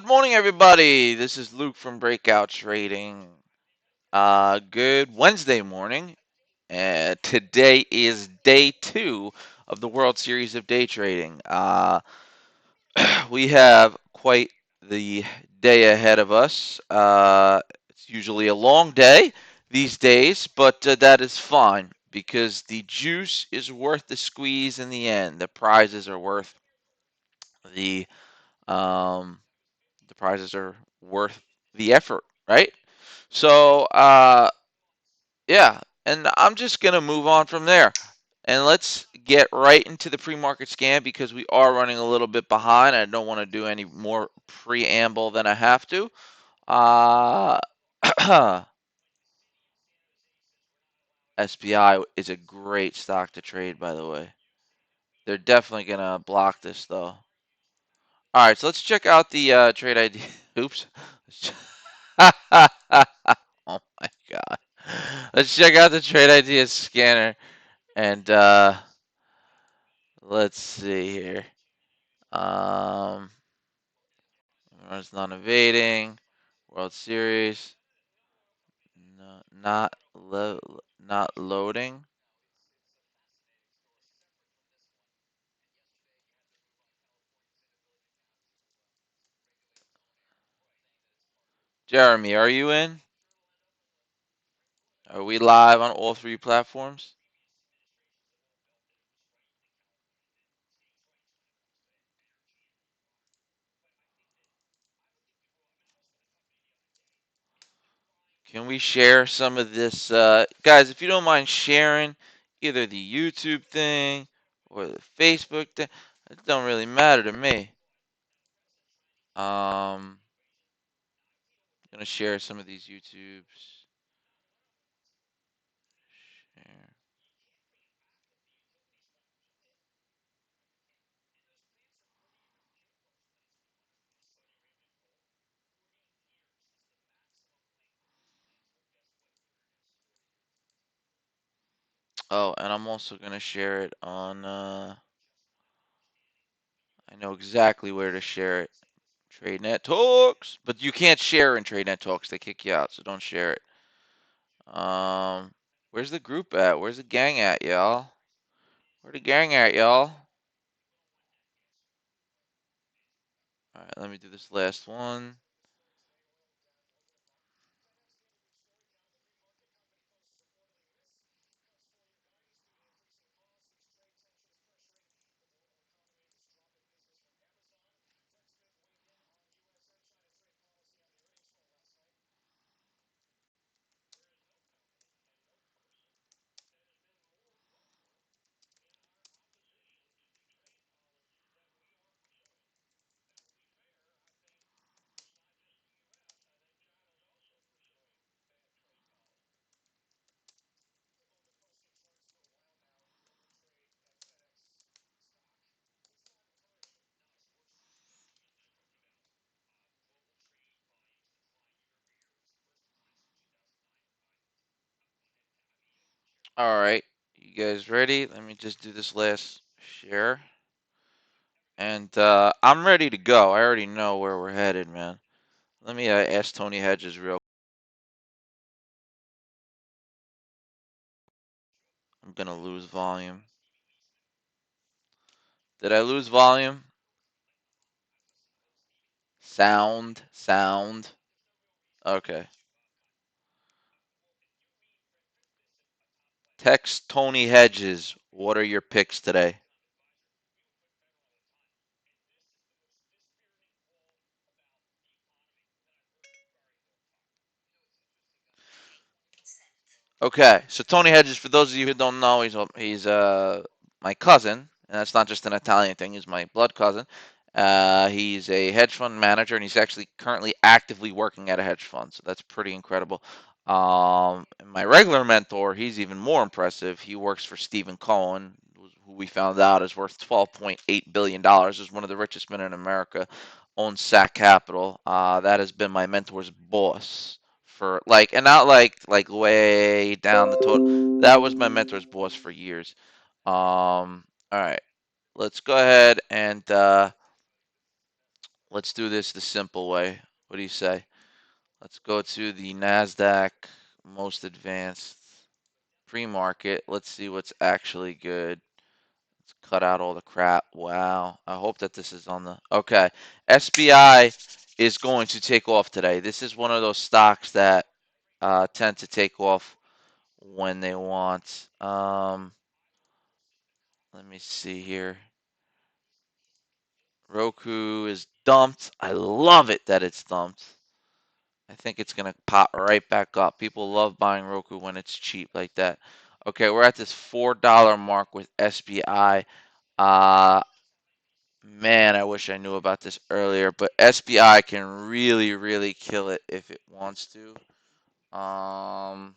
morning, everybody. This is Luke from Breakout Trading. Good Wednesday morning. Today is day 2 of the World Series of Day Trading. We have quite the day ahead of us. It's usually a long day these days, but that is fine because the juice is worth the squeeze in the end. The um, the prizes are worth the effort, right? So, yeah, and I'm just going to move on from there. And let's get right into the pre-market scan because we are running a little bit behind. I don't want to do any more preamble than I have to. Uh, SPI is a great stock to trade, by the way. They're definitely going to block this, though. All right, so let's check out the trade ID. Oops. Oh my God. Let's check out the trade ideas scanner and let's see here. Um, Runs non-evading, World Series, no, not loading. Jeremy, are you in? Are we live on all 3 platforms? Can we share some of this? Guys, if you don't mind sharing either the YouTube thing or the Facebook thing, it don't really matter to me. Gonna share some of these YouTubes. Share. Oh, and I'm also gonna share it on. I know exactly where to share it. Tradenet Talks, but you can't share in Tradenet Talks. They kick you out, so don't share it. Um, where's the group at? Where's the gang at, y'all? Where the gang at, y'all? All right, let me do this last one. All right, you guys ready? Let me just do this last share. And I'm ready to go. I already know where we're headed, man. Let me ask Tony Hedges real. I'm gonna lose volume. Did I lose volume? Sound. Okay. Text Tony Hedges. What are your picks today? Okay, so Tony Hedges, for those of you who don't know, he's my cousin, and that's not just an Italian thing. He's my blood cousin. He's a hedge fund manager, and he's actually currently actively working at a hedge fund. So that's pretty incredible. And my regular mentor, he's even more impressive. He works for Stephen Cohen, who we found out is worth $12.8 billion. Is one of the richest men in America. Owns SAC Capital. That has been my mentor's boss for like, and not like way down the total. That was my mentor's boss for years. All right, let's go ahead and Let's do this the simple way. What do you say? Let's go to the NASDAQ most advanced pre-market. Let's see what's actually good. Let's cut out all the crap. Wow. I hope that this is on the. Okay. SBI is going to take off today. This is one of those stocks that tend to take off when they want. Let me see here. Roku is dumped. I love it that it's dumped. I think it's going to pop right back up. People love buying Roku when it's cheap like that. Okay, we're at this $4 mark with SBI. Uh, man, I wish I knew about this earlier, but SBI can really, really kill it if it wants to. Um,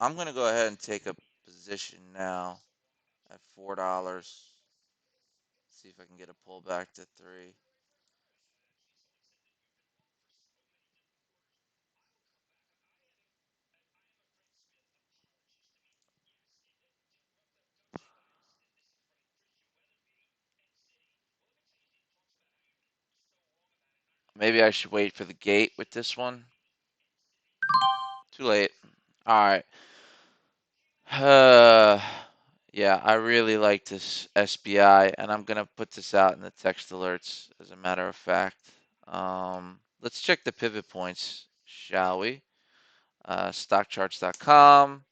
I'm going to go ahead and take a position now at $4. See if I can get a pullback to 3. Maybe I should wait for the gate with this one. Too late. All right. Yeah, I really like this SBI, and I'm gonna put this out in the text alerts as a matter of fact. Let's check the pivot points, shall we? Stockcharts.com.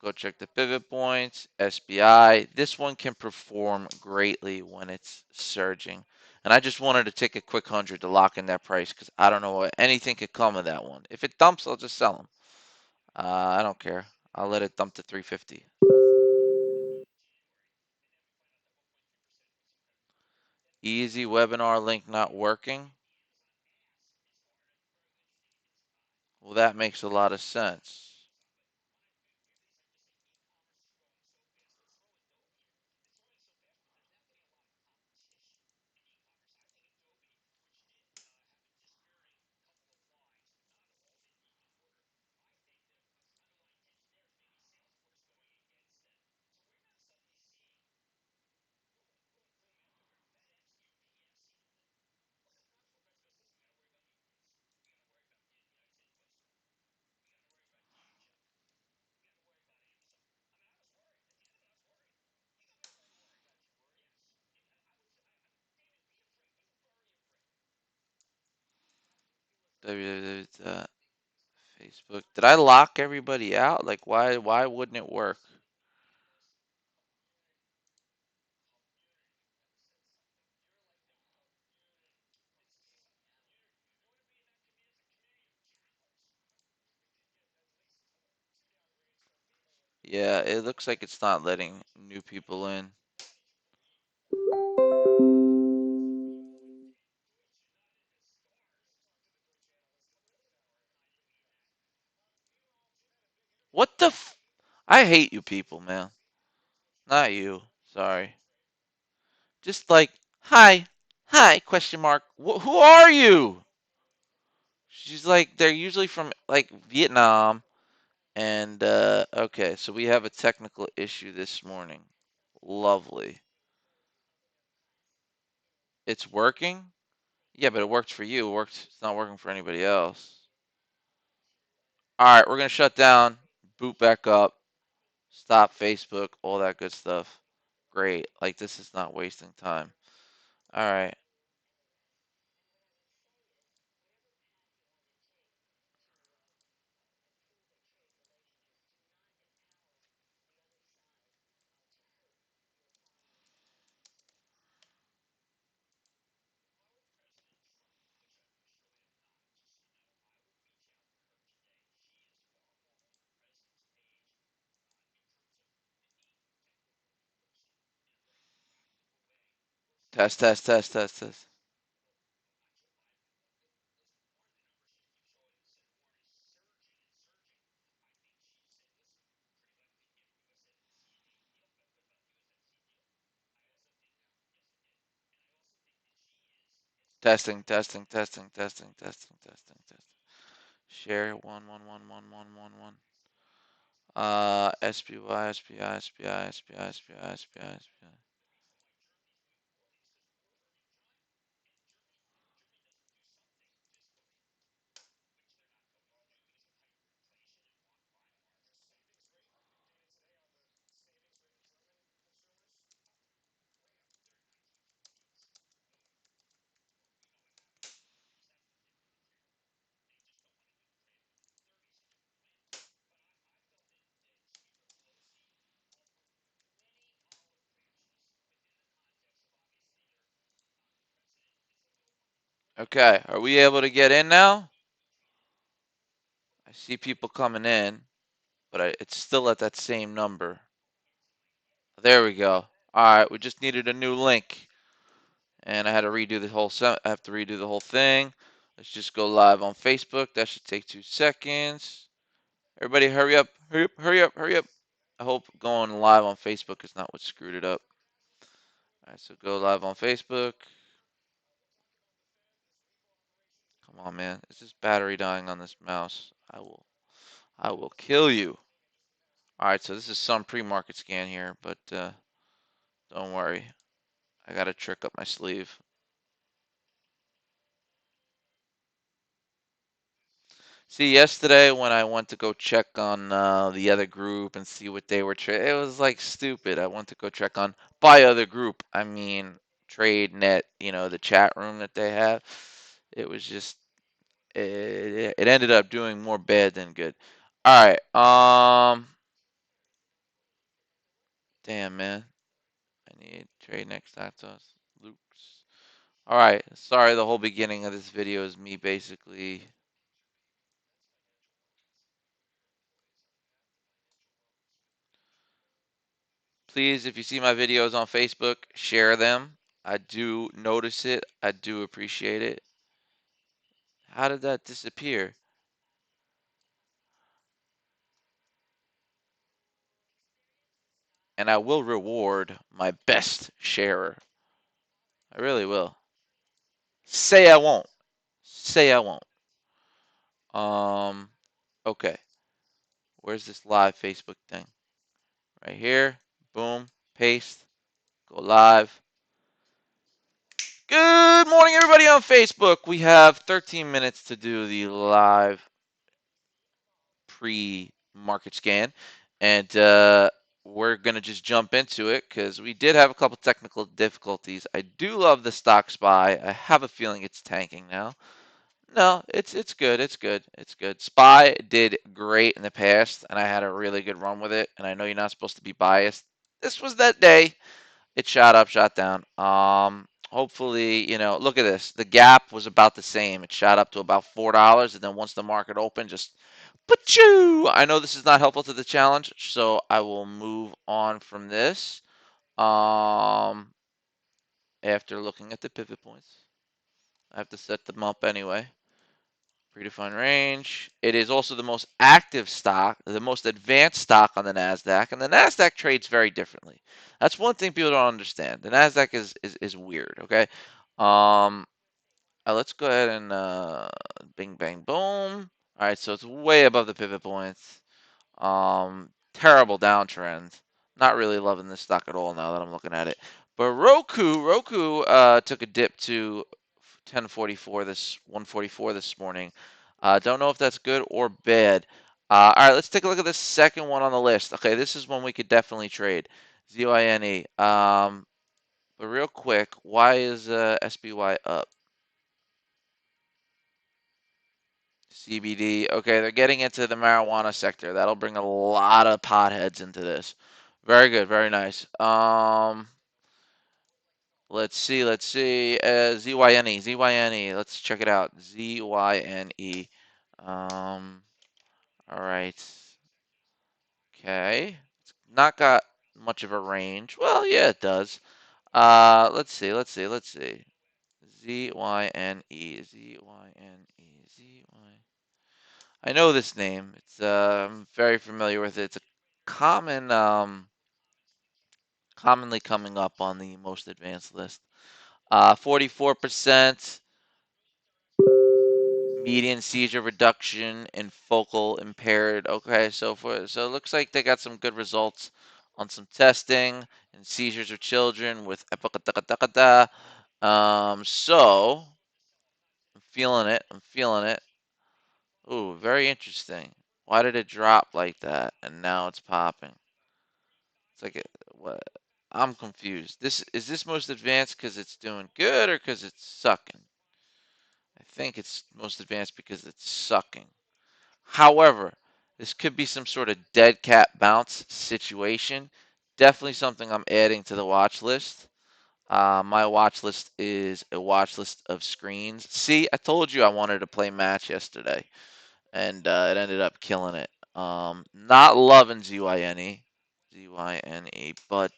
Go check the pivot points. SBI. This one can perform greatly when it's surging. And I just wanted to take a quick 100 to lock in that price because I don't know what anything could come of that one. If it dumps, I'll just sell them. I don't care. I'll let it dump to 350. Easy webinar link not working. Well, that makes a lot of sense. www.facebook. Did I lock everybody out? Like, why wouldn't it work? Yeah, it looks like it's not letting new people in. What the f- I hate you people, man. Not you. Sorry. Just like, hi, hi, question mark. Who are you? She's like, they're usually from like Vietnam. And okay, so we have a technical issue this morning. Lovely. It's working? Yeah, but it worked for you. It worked. It's not working for anybody else. All right, we're gonna shut down, boot back up, stop Facebook, all that good stuff. Great. Like this is not wasting time. All right. Test, test, test, test, test. Testing, testing, testing, testing, testing, testing, testing. Share 1111111. SPY, SPI, SPI, SPI, SPI, SPI, SPI. Okay, are we able to get in now? I see people coming in, but it's still at that same number. There we go. All right, we just needed a new link, and I had to redo the whole I have to redo the whole thing. Let's just go live on Facebook. That should take 2 seconds. Everybody, hurry up! Hurry up! Hurry up! Hurry up! I hope going live on Facebook is not what screwed it up. All right, so go live on Facebook. Come on, man. Is this battery dying on this mouse? I will kill you. All right, so this is some pre-market scan here, but don't worry. I got a trick up my sleeve. See, yesterday when I went to go check on the other group and see what they were trading, it was like stupid. I went to go check on by other group. I mean, Tradenet, the chat room that they have. It was just it ended up doing more bad than good. All right. Damn man, I need Tradenet stocks. Loops. All right. Sorry, the whole beginning of this video is me basically. Please, if you see my videos on Facebook, share them. I do notice it. I do appreciate it. How did that disappear? And I will reward my best sharer. I really will. Say I won't. Say I won't. Um, okay. Where's this live Facebook thing? Right here. Boom. Paste. Go live. Good morning, everybody on Facebook. We have 13 minutes to do the live pre-market scan, and we're gonna just jump into it because we did have a couple technical difficulties. I do love the stock SPY. I have a feeling it's tanking now. No, it's good. It's good. It's good. SPY did great in the past, and I had a really good run with it. And I know you're not supposed to be biased. This was that day. It shot up, shot down. Hopefully, look at this. The gap was about the same. It shot up to about $4, and then once the market opened, just pachoo! I know this is not helpful to the challenge, so I will move on from this. Um, After looking at the pivot points, I have to set them up anyway. Predefined range. It is also the most active stock, the most advanced stock on the Nasdaq, and the Nasdaq trades very differently. That's one thing people don't understand. The Nasdaq is weird. Okay, let's go ahead and bing bang boom. All right, so it's way above the pivot points. Terrible downtrend. Not really loving this stock at all now that I'm looking at it. But Roku took a dip to 1044 this 144 this morning. Don't know if that's good or bad. All right, let's take a look at the second one on the list. Okay, this is one we could definitely trade. ZYNE. But real quick, why is SBY up? CBD. Okay, they're getting into the marijuana sector. That'll bring a lot of potheads into this. Very good, very nice. Let's see, let's see. ZYNE. Let's check it out. ZYNE. All right. Okay. It's not got much of a range. Well, yeah, it does. Let's see, let's see, let's see. ZYNE. ZYNE. ZY. I know this name. It's I'm very familiar with it. It's a common commonly coming up on the most advanced list. 44% median seizure reduction in focal impaired. Okay, so it looks like they got some good results on some testing and seizures of children with so I'm feeling it. I'm feeling it. Ooh, very interesting. Why did it drop like that and now it's popping? It's like what? I'm confused. This most advanced because it's doing good or because it's sucking? I think it's most advanced because it's sucking. However, this could be some sort of dead cat bounce situation. Definitely something I'm adding to the watch list. My watch list is a watch list of screens. See, I told you I wanted to play match yesterday, and it ended up killing it. Not loving ZYNE, but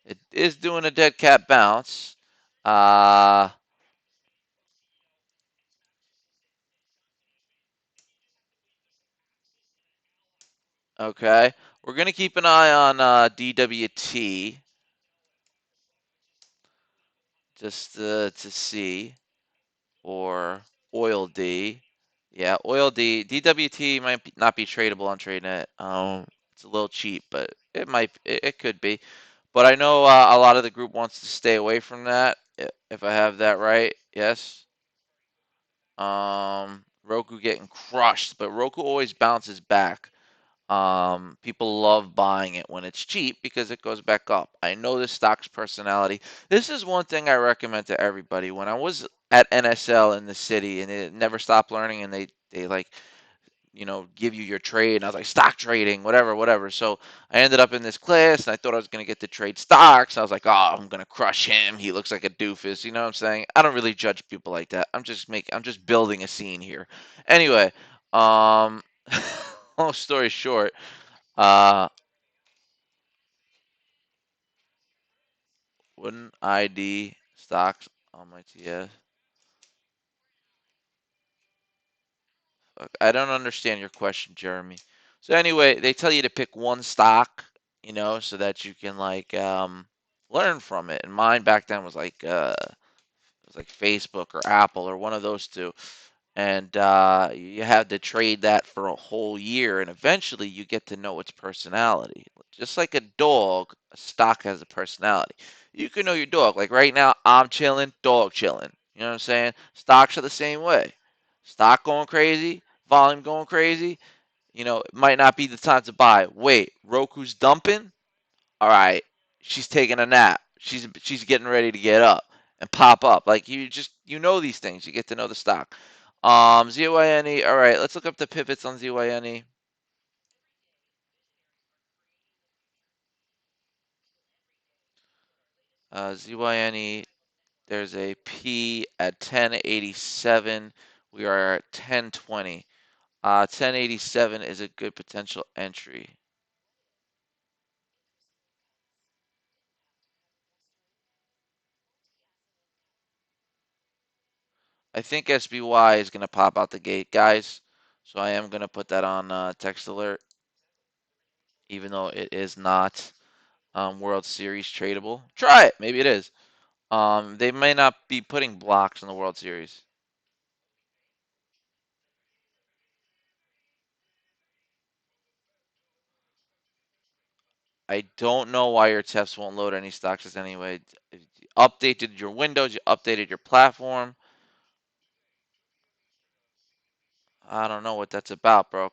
it is doing a dead cat bounce. Uh, okay, we're gonna keep an eye on DWT just to see, or Oil D. Yeah, Oil D. DWT might not be tradable on Tradenet. It's a little cheap, but it could be. But I know a lot of the group wants to stay away from that. If I have that right, yes. Roku getting crushed, but Roku always bounces back. People love buying it when it's cheap because it goes back up. I know this stock's personality. This is one thing I recommend to everybody. When I was at NSL in the city and it never stopped learning, and they like give you your trade. And I was like, stock trading, whatever, whatever. So I ended up in this class and I thought I was going to get to trade stocks. I was like, oh, I'm going to crush him. He looks like a doofus. You know what I'm saying? I don't really judge people like that. I'm just building a scene here. Anyway, um, long story short, uh, wouldn't ID stocks on my TS? I don't understand your question, Jeremy. So anyway, they tell you to pick one stock, so that you can like learn from it. And mine back then was like Facebook or Apple or one of those two. And you had to trade that for a whole year, and eventually you get to know its personality. Just like a dog, a stock has a personality. You can know your dog. Like right now, I'm chilling, dog chilling. You know what I'm saying? Stocks are the same way. Stock going crazy, volume going crazy. It might not be the time to buy. Wait, Roku's dumping? All right, she's taking a nap. She's getting ready to get up and pop up. Like you know these things. You get to know the stock. ZYNE. All right, let's look up the pivots on ZYNE. ZYNE. There's a P at 1087. We are at 1020. 1087 is a good potential entry. I think SBY is going to pop out the gate, guys. So I am going to put that on text alert, even though it is not World Series tradable. Try it. Maybe it is. They may not be putting blocks in the World Series. I don't know why your TEFs won't load any stocks anyway. You updated your Windows, you updated your platform. I don't know what that's about, bro.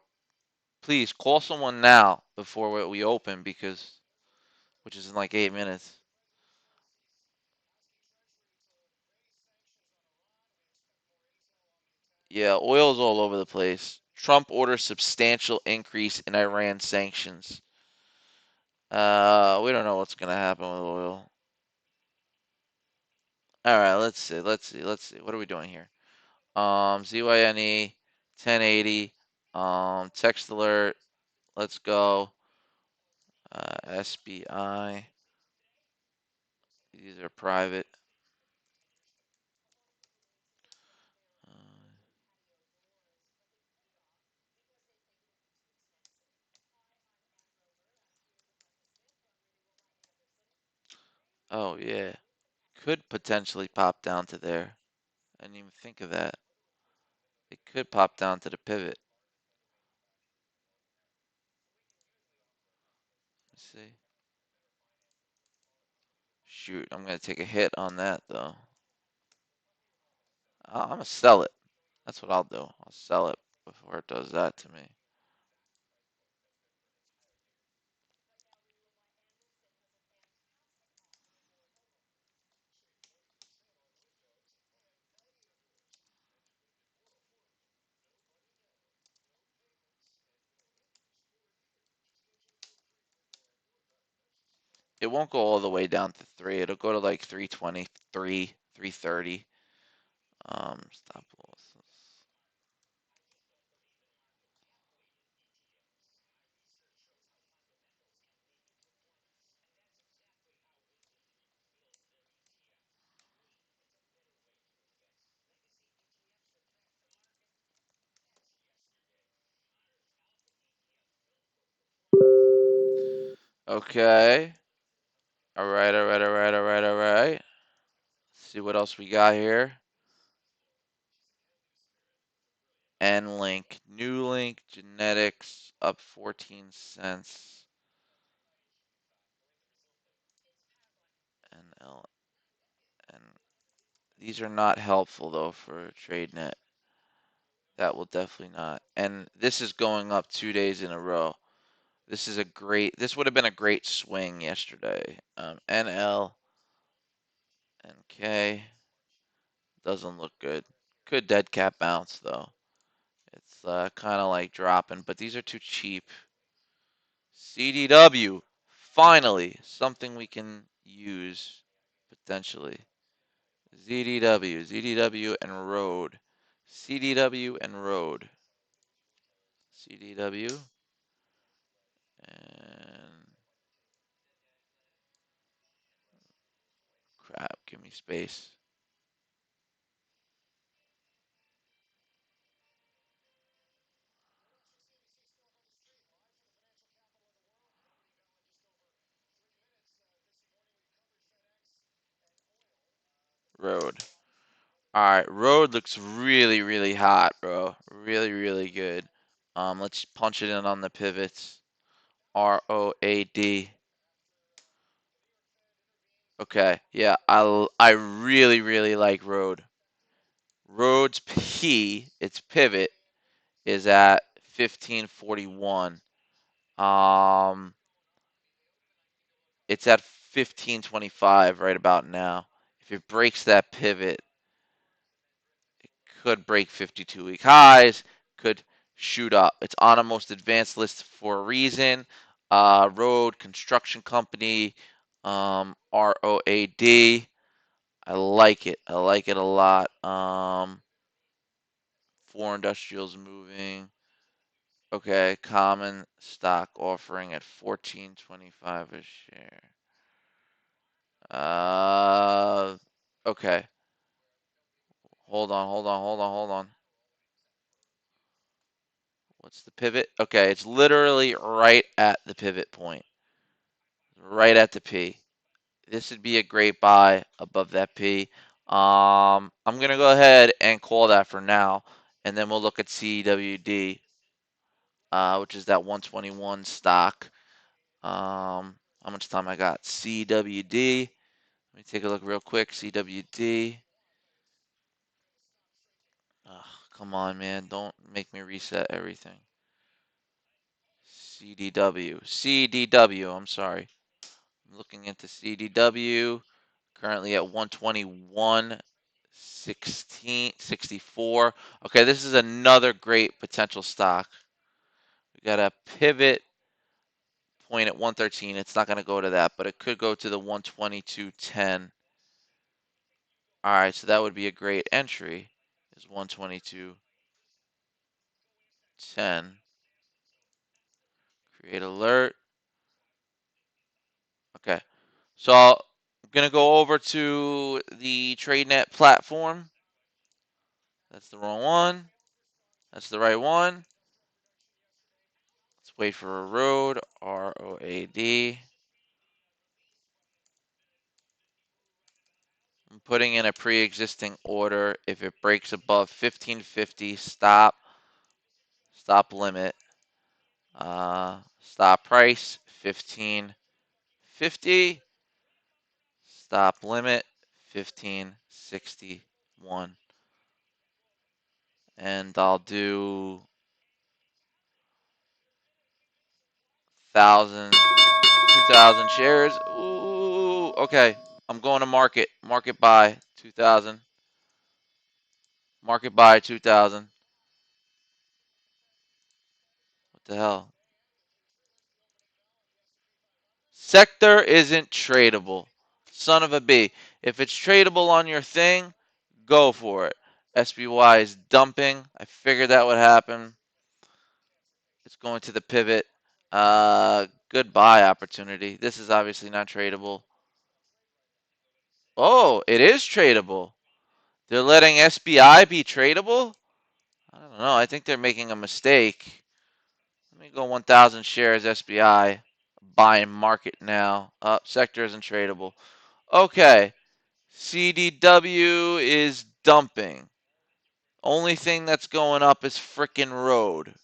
Please call someone now before we open, because which is in like 8 minutes. Yeah, oil's all over the place. Trump orders substantial increase in Iran sanctions. We don't know what's gonna happen with oil. All right, let's see. What are we doing here? ZYNE 1080. Text alert. Let's go. SBI. These are private. Uh, oh yeah, could potentially pop down to there. I didn't even think of that. It could pop down to the pivot. Let's see. Shoot, I'm gonna take a hit on that though. I'm gonna sell it. That's what I'll do. I'll sell it before it does that to me. It won't go all the way down to 3. It'll go to like 323, 330. Stop losses. Okay. All right, all right, all right, all right, all right. See what else we got here. N link, new link, genetics up 14 cents. NL, and these are not helpful though for Tradenet. That will definitely not. And this is going up 2 days in a row. This would have been a great swing yesterday. NL and K doesn't look good. Good dead cat bounce though. It's kind of like dropping, but these are too cheap. CDW, finally, something we can use potentially. ZDW and Road. CDW and Road. CDW and crap, give me space. Road. All right, Road looks really, really hot, bro. Really, really good. Let's punch it in on the pivots. ROAD. Okay, yeah, I really, really like Road. Road's P, its pivot, is at 1541. Um, it's at 1525 right about now. If it breaks that pivot, could break 52-week highs, could shoot up. It's on a most advanced list for a reason. Road Construction Company, ROAD. I like it. I like it a lot. Four industrials moving. Okay, common stock offering at 14.25 a share. Okay. Hold on, hold on, hold on, hold on. What's the pivot? Okay, it's literally right at the pivot point. Right at the P. This would be a great buy above that P. I'm gonna go ahead and call that for now, and then we'll look at CWD, which is that 121 stock. How much time I got? CWD. Let me take a look real quick. CWD. Ugh, come on, man. Don't make me reset everything. CDW. CDW. I'm sorry. I'm looking into CDW. Currently at 121. 64. Okay, this is another great potential stock. We got a pivot point at 113. It's not going to go to that, but it could go to the 122.10. All right, so that would be a great entry. Is 122.10. Create alert. Okay, so I'm gonna go over to the Tradenet platform. That's the wrong one. That's the right one. Let's wait for a road. ROAD. I'm putting in a pre-existing order. If it breaks above 1550, stop. Stop limit. Stop price 1550. Stop limit 1561. And I'll do 1,000, 2,000 shares. Ooh, okay. I'm going to market. Market buy 2,000. Market buy 2,000. What the hell? Sector isn't tradable. Son of a B. If it's tradable on your thing, go for it. SPY is dumping. I figured that would happen. It's going to the pivot. Good buy opportunity. This is obviously not tradable. Oh, it is tradable. They're letting SBI be tradable? I don't know. I think they're making a mistake. Let me go 1,000 shares SBI. Buy and market now. Sector isn't tradable. Okay. CDW is dumping. Only thing that's going up is frickin' road.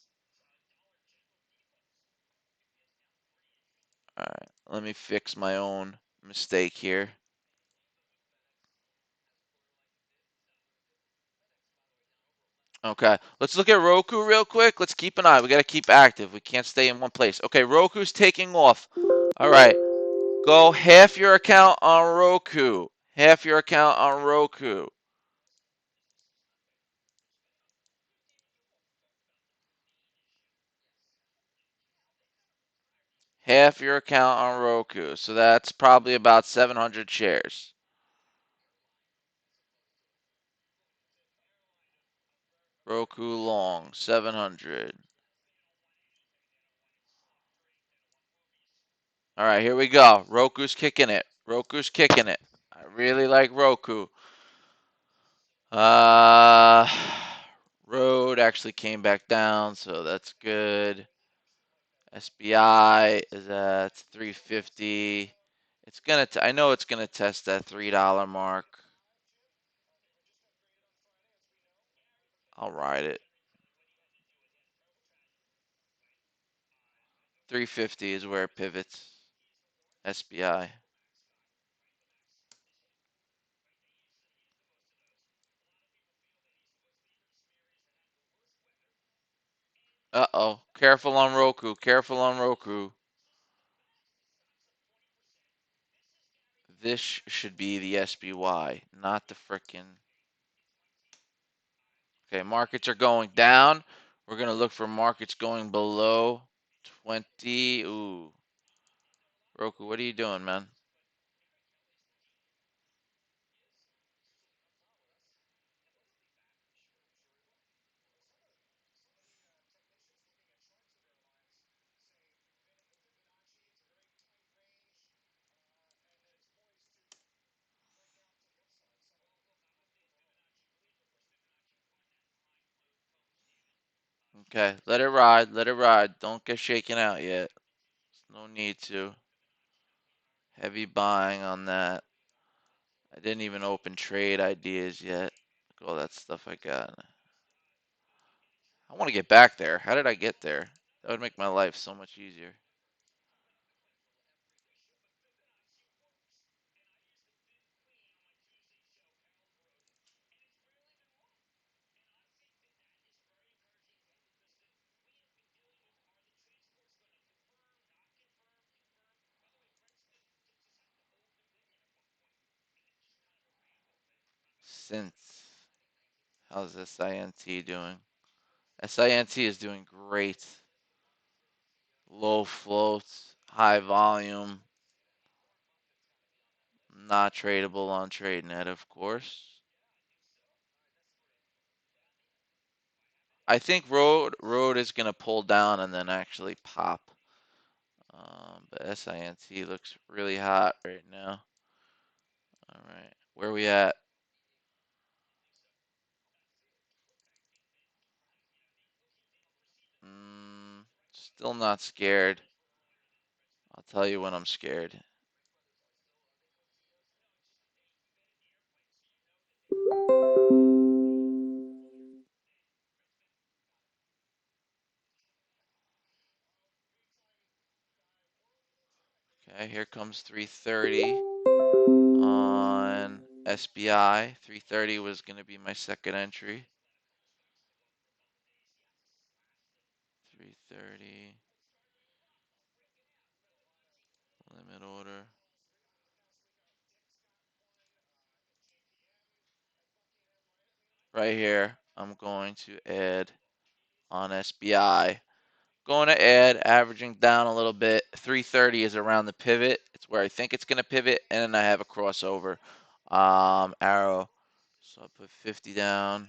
Alright, let me fix my own mistake here. Okay, let's look at Roku real quick. Let's keep an eye. We got to keep active. We can't stay in one place. Okay, Roku's taking off. All right, go half your account on Roku. Half your account on Roku. Half your account on Roku. So that's probably about 700 shares. Roku long, 700. All right, here we go. Roku's kicking it. Roku's kicking it. I really like Roku. Uh, Road actually came back down, so that's good. SBI is at 350. It's gonna. I know it's gonna test that $3 mark. I'll ride it. 350 is where it pivots. SBI. Uh-oh. Careful on Roku. Careful on Roku. This should be the SBY, not the frickin'. Okay, markets are going down. We're gonna look for markets going below 20. Ooh. Roku, what are you doing, man? Okay, let it ride. Let it ride. Don't get shaken out yet. No need to. Heavy buying on that. I didn't even open trade ideas yet. Look at all that stuff I got. I want to get back there. How did I get there? That would make my life so much easier. Since. How's SINT doing? SINT is doing great. Low floats, high volume, not tradable on Tradenet, of course. I think Road is gonna pull down and then actually pop. But SINT looks really hot right now. All right, where we at? Still not scared. I'll tell you when I'm scared. Okay, here comes 330 on SBI. 330 was going to be my second entry. 330 limit order. Right here, I'm going to add on SBI. Going to add, averaging down a little bit. 330 is around the pivot. It's where I think it's going to pivot, and then I have a crossover arrow. So I put 50 down.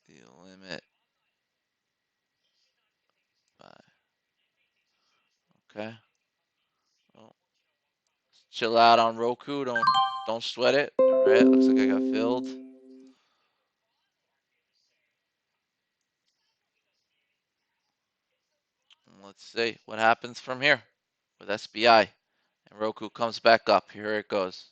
The limit. Okay. Oh, chill out on Roku. Don't sweat it. All right. Looks like I got filled. Let's see what happens from here with SBI. And Roku comes back up. Here it goes.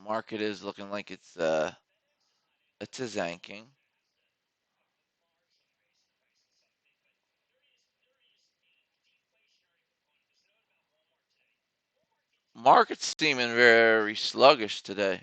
Market is looking like it's a zanking. Market's seeming very sluggish today.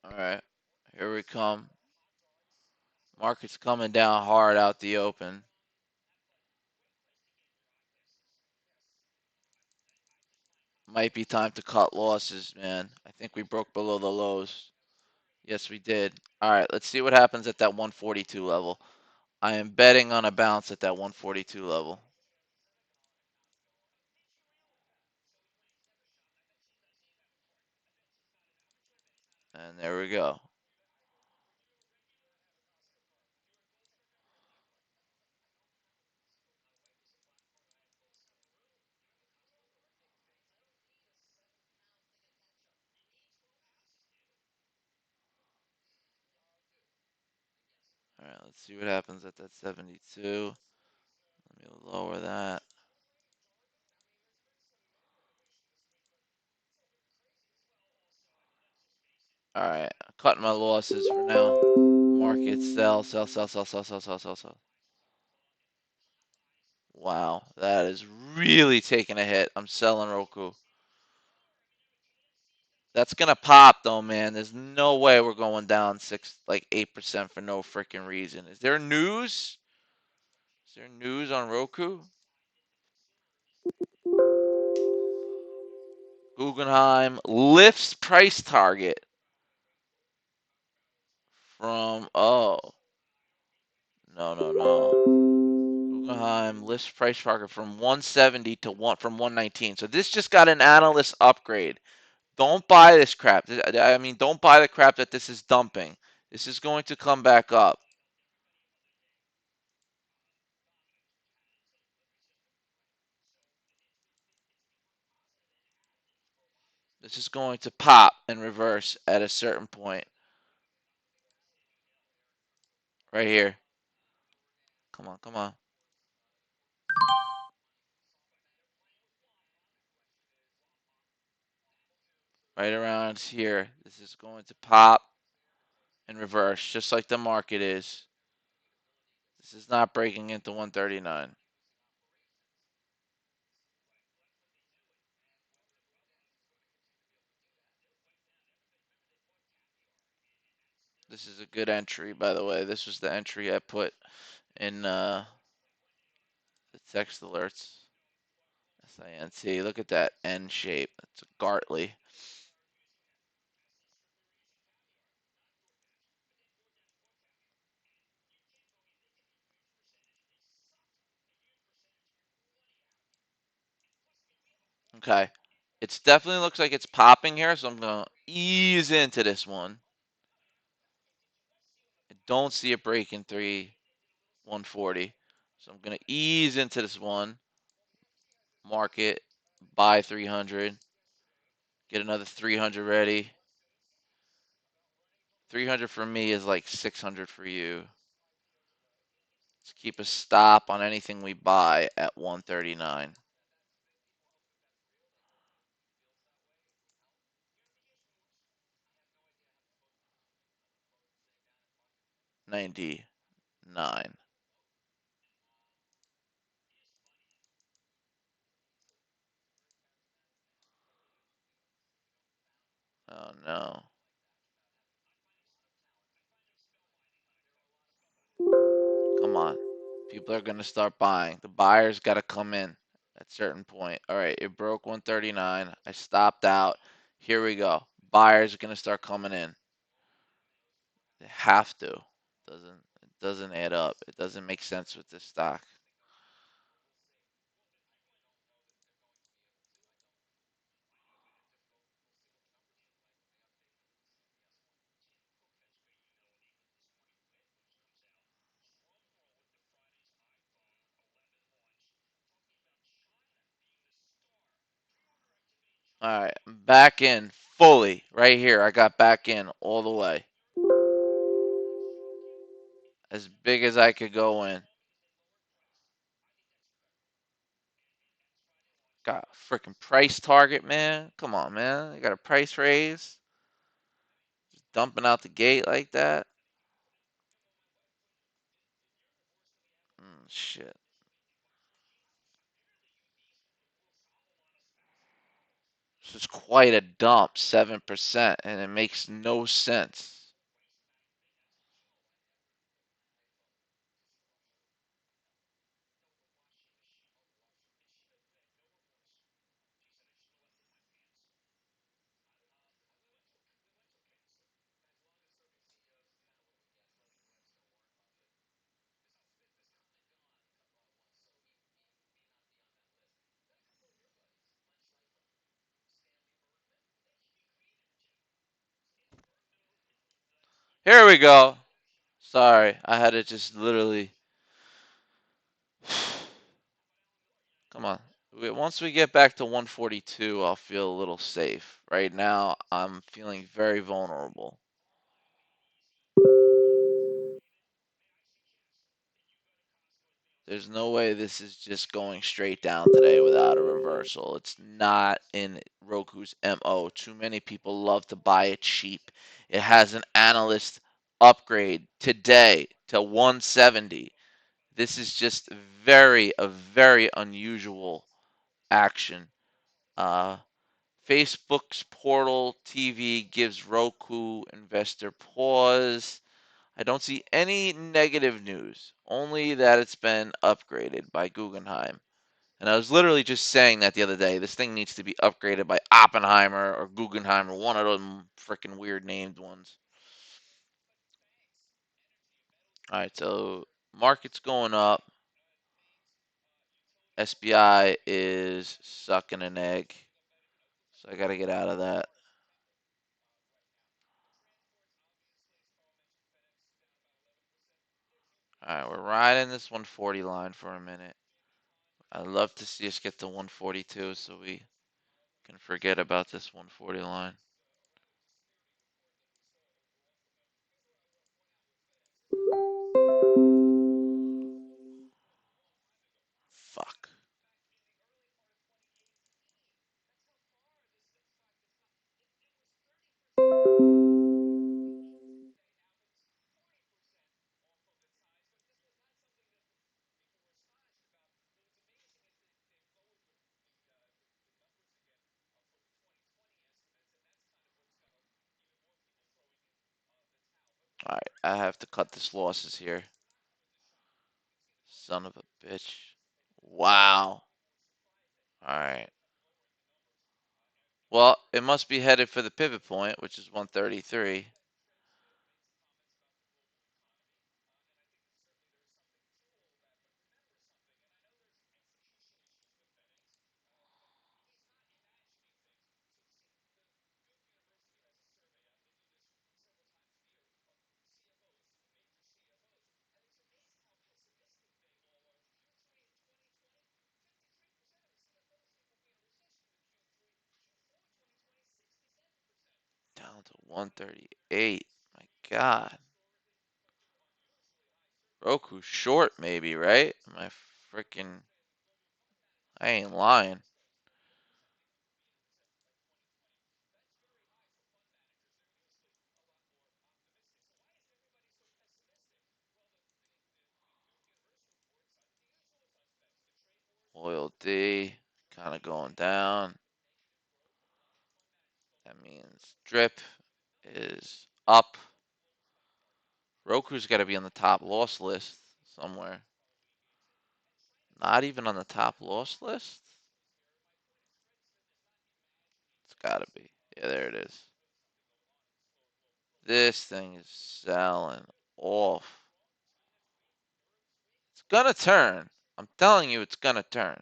All right, here we come. Market's coming down hard out the open. Might be time to cut losses, man. I think we broke below the lows. Yes, we did. All right, let's see what happens at that 142 level. I am betting on a bounce at that 142 level. And there we go. All right, let's see what happens at that 72. Let me lower that. All right, cutting my losses for now. Market sell, sell, sell, sell, sell, sell, sell, sell, sell. Wow, that is really taking a hit. I'm selling Roku. That's gonna pop though, man. There's no way we're going down 8% for no freaking reason. Is there news? Is there news on Roku? Guggenheim lifts price target from no. Guggenheim lifts price target from 170 to 119. So this just got an analyst upgrade. Don't buy this crap. I mean, don't buy the crap that this is dumping. This is going to come back up. This is going to pop and reverse at a certain point. Right here. Come on, come on. Right around here. This is going to pop and reverse, just like the market is. This is not breaking into 139. This is a good entry, by the way. This was the entry I put in the text alerts. SINT. Look at that N shape. It's a Gartley. Okay. It definitely looks like it's popping here, so I'm going to ease into this one. It don't see it breaking 140. So I'm going to ease into this one, market, buy 300, get another 300 ready. 300 for me is like 600 for you. Let's keep a stop on anything we buy at 139. 99. Oh no. Come on. People are going to start buying. The buyers got to come in at a certain point. All right, it broke 139. I stopped out. Here we go. Buyers are going to start coming in. They have to. It doesn't add up. It doesn't make sense with this stock. All right, I'm back in fully right here. I got back in all the way. As big as I could go in. Got a freaking price target, man. Come on, man. I got a price raise. Just dumping out the gate like that. Shit. This is quite a dump, 7%, and it makes no sense. Here we go. Sorry, I had to just literally. Come on. Once we get back to 142, I'll feel a little safe. Right now, I'm feeling very vulnerable. There's no way this is just going straight down today without a reversal. It's not in Roku's MO. Too many people love to buy it cheap. It has an analyst upgrade today to 170. This is just a very unusual action. Uh, Facebook's Portal TV gives Roku investor pause. I don't see any negative news, only that it's been upgraded by Guggenheim. And I was literally just saying that the other day. This thing needs to be upgraded by Oppenheimer or Guggenheim or one of them freaking weird named ones. All right, so market's going up. SBI is sucking an egg. So I got to get out of that. All right, we're riding this 140 line for a minute. I'd love to see us get to 142 so we can forget about this 140 line. Fuck. All right, I have to cut this losses here. Son of a bitch. Wow. All right. Well, it must be headed for the pivot point, which is 133. to 138. My God. Roku short, maybe, right? Am I freaking. I ain't lying. Oil D kind of going down. That means drip is up. Roku's got to be on the top loss list somewhere. Not even on the top loss list? It's got to be. Yeah, there it is. This thing is selling off. It's gonna turn. I'm telling you, it's gonna turn.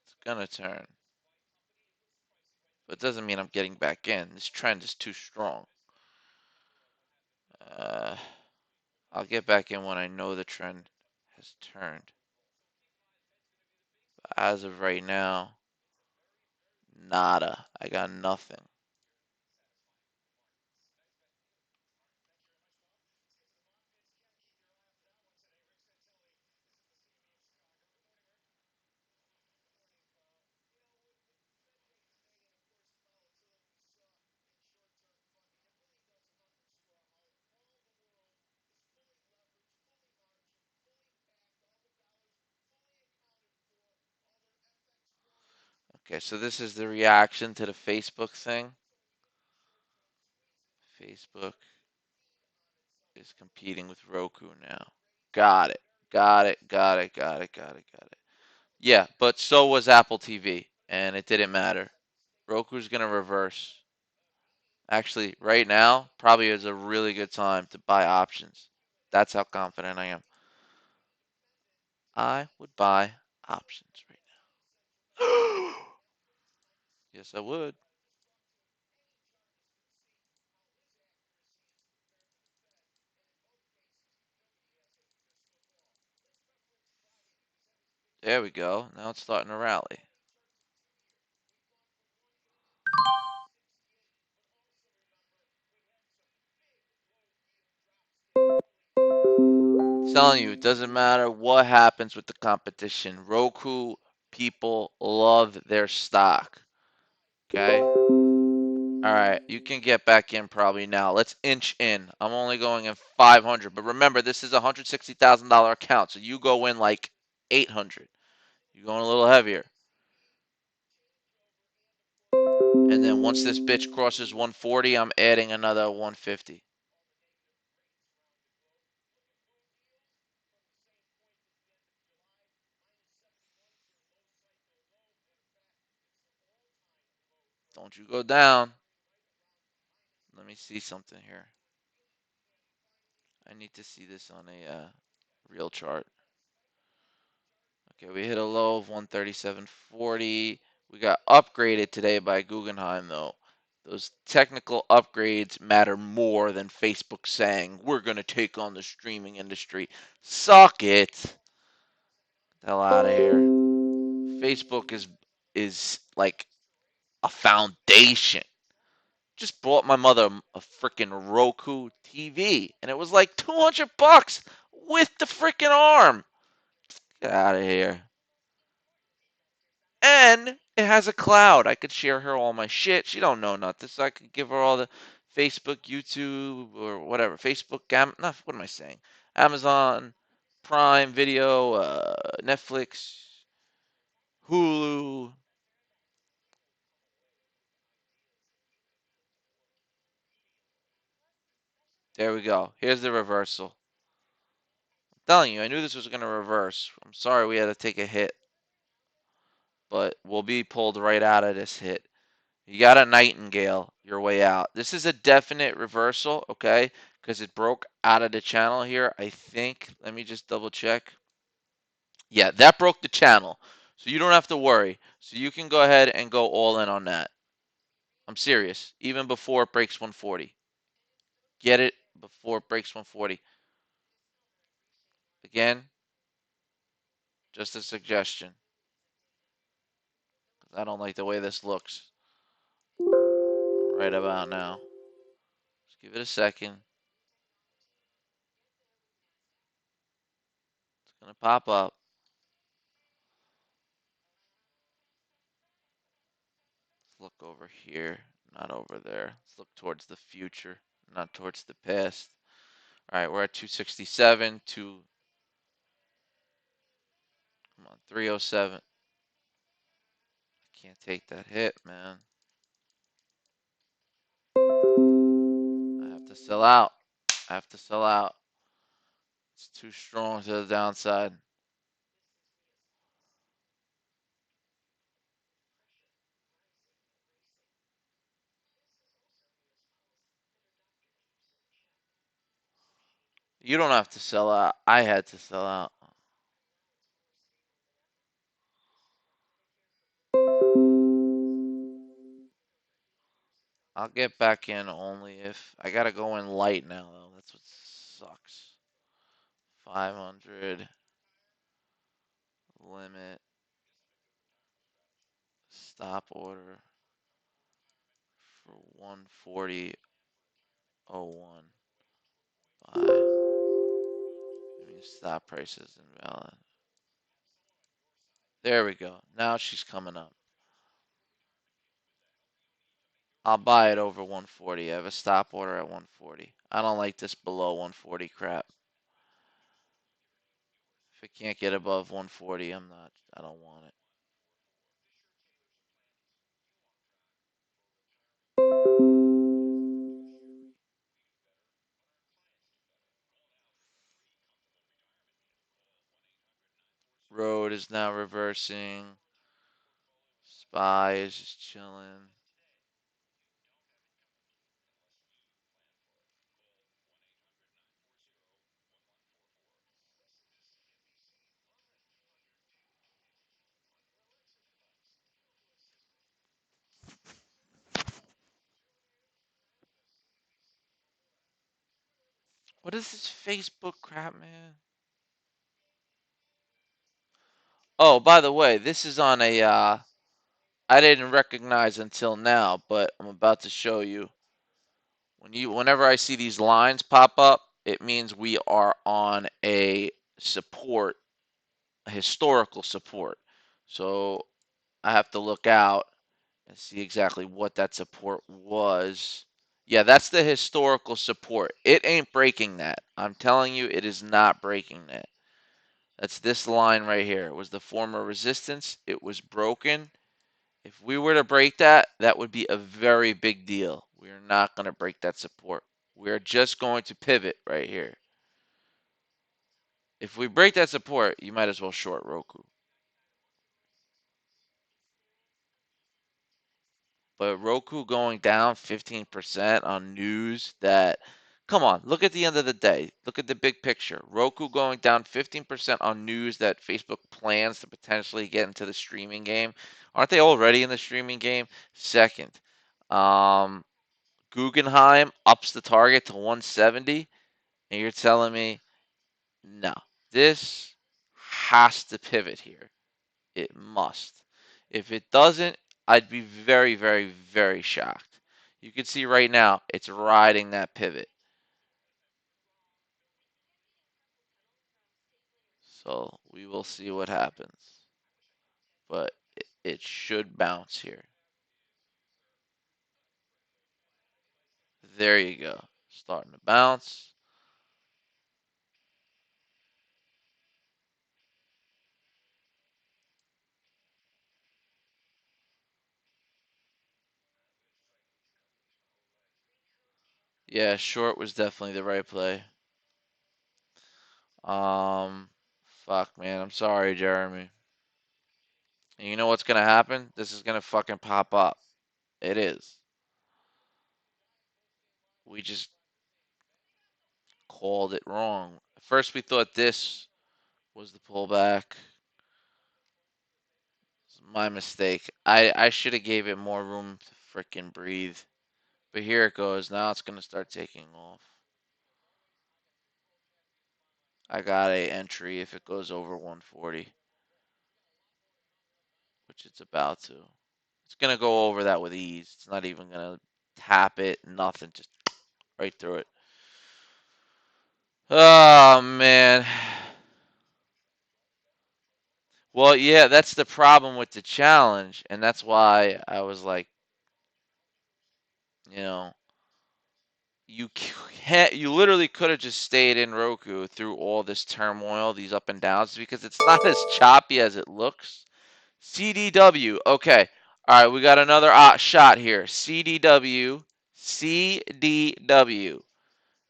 It's gonna turn. But it doesn't mean I'm getting back in. This trend is too strong. Uh, I'll get back in when I know the trend has turned. But as of right now, nada. I got nothing. Okay, so this is the reaction to the Facebook thing. Facebook is competing with Roku now. Got it. Got it. Got it. Got it. Got it. Got it. Yeah, but so was Apple TV, and it didn't matter. Roku's gonna reverse. Actually, right now probably is a really good time to buy options. That's how confident I am. I would buy options right now. Yes, I would. There we go. Now it's starting to rally. I'm telling you, it doesn't matter what happens with the competition. Roku people love their stock. Okay? All right, you can get back in probably now. Let's inch in. I'm only going in 500, but remember this is a $160,000 account, so you go in like 800. You're going a little heavier. And then once this bitch crosses 140, I'm adding another 150. Don't you go down. Let me see something here. I need to see this on a real chart. Okay, we hit a low of 137.40. We got upgraded today by Guggenheim, though. Those technical upgrades matter more than Facebook saying, we're going to take on the streaming industry. Suck it. Get the hell out of here. Facebook is like a foundation. Just bought my mother a freaking Roku TV, and it was like $200 with the freaking arm. Get out of here. And it has a cloud. I could share her all my shit. She don't know nothing, so I could give her all the Facebook, YouTube, or whatever. Facebook, what am I saying? Amazon, Prime Video, Netflix, Hulu. There we go. Here's the reversal. I'm telling you, I knew this was going to reverse. I'm sorry we had to take a hit, but we'll be pulled right out of this hit. You got a nightingale your way out. This is a definite reversal, okay? Because it broke out of the channel here. I think. Let me just double check. Yeah, that broke the channel. So you don't have to worry. So you can go ahead and go all in on that. I'm serious. Even before it breaks 140. Get it before it breaks 140. Again, just a suggestion. I don't like the way this looks right about now. Just give it a second. It's gonna pop up. Let's look over here, not over there. Let's look towards the future, not towards the past. All right, we're at 267, come on, 307. Can't take that hit, man. I have to sell out. I have to sell out. It's too strong to the downside. You don't have to sell out. I had to sell out. I'll get back in only if I gotta go in light now, though. That's what sucks. 500 limit stop order for 140.01. Buy. Stop price is invalid. There we go. Now she's coming up. I'll buy it over 140. I have a stop order at 140. I don't like this below 140 crap. If it can't get above 140, I don't want it. Road is now reversing. SPY is just chilling. What is this Facebook crap, man? Oh, by the way, this is on a, I didn't recognize until now, but I'm about to show you. Whenever I see these lines pop up, it means we are on a support, a historical support. So I have to look out and see exactly what that support was. Yeah, that's the historical support. It ain't breaking that. I'm telling you, it is not breaking that. That's this line right here. It was the former resistance. It was broken. If we were to break that, that would be a very big deal. We are not going to break that support. We are just going to pivot right here. If we break that support, you might as well short Roku. But Roku going down 15% on news that, come on, look at the end of the day. Look at the big picture. Roku going down 15% on news that Facebook plans to potentially get into the streaming game. Aren't they already in the streaming game? Second, um, Guggenheim ups the target to 170, and you're telling me, no, this has to pivot here. It must. If it doesn't, I'd be very, very, very shocked. You can see right now, it's riding that pivot. So we will see what happens. But it should bounce here. There you go. Starting to bounce. Yeah, short was definitely the right play. Um, fuck, man. I'm sorry, Jeremy. And you know what's gonna happen? This is gonna fucking pop up. It is. We just called it wrong. First, we thought this was the pullback. It's my mistake. I should have gave it more room to frickin' breathe. But here it goes. Now it's gonna start taking off. I got a entry if it goes over 140, which it's about to. It's gonna go over that with ease. It's not even gonna tap it, nothing, just right through it. Oh man. Well, yeah, that's the problem with the challenge, and that's why I was like, you know, you literally could have just stayed in Roku through all this turmoil, these up and downs, because it's not as choppy as it looks. CDW. Okay. All right, we got another shot here. CDW. CDW.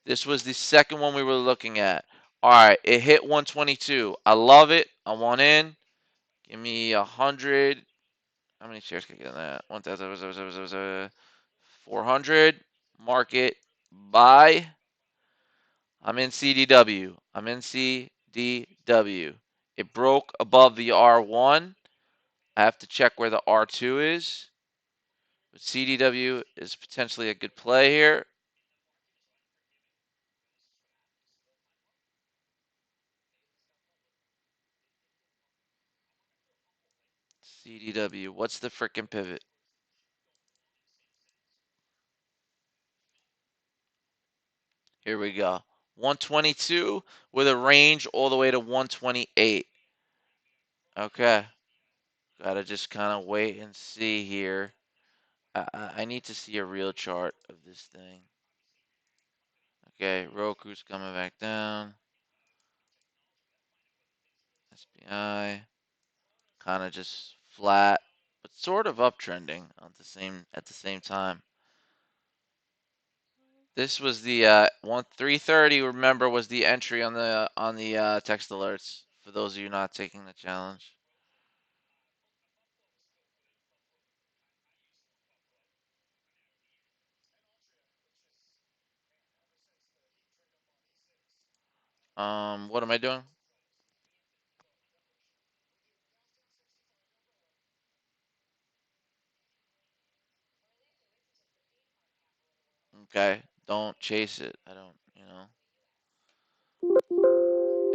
This was the second one we were looking at. All right, it hit 122. I love it. I want in. Give me 100. How many shares can I get in that? 1,000, 400. Market. Buy. I'm in CDW. I'm in CDW. It broke above the R1. I have to check where the R2 is. But CDW is potentially a good play here. CDW. What's the frickin' pivot? Here we go. 122 with a range all the way to 128. Okay. Gotta just kind of wait and see here. I need to see a real chart of this thing. Okay, Roku's coming back down. SPI kind of just flat, but sort of uptrending at the same time. This was the 330. Remember, was the entry on the text alerts for those of you not taking the challenge. What am I doing? Okay, don't chase it. I don't,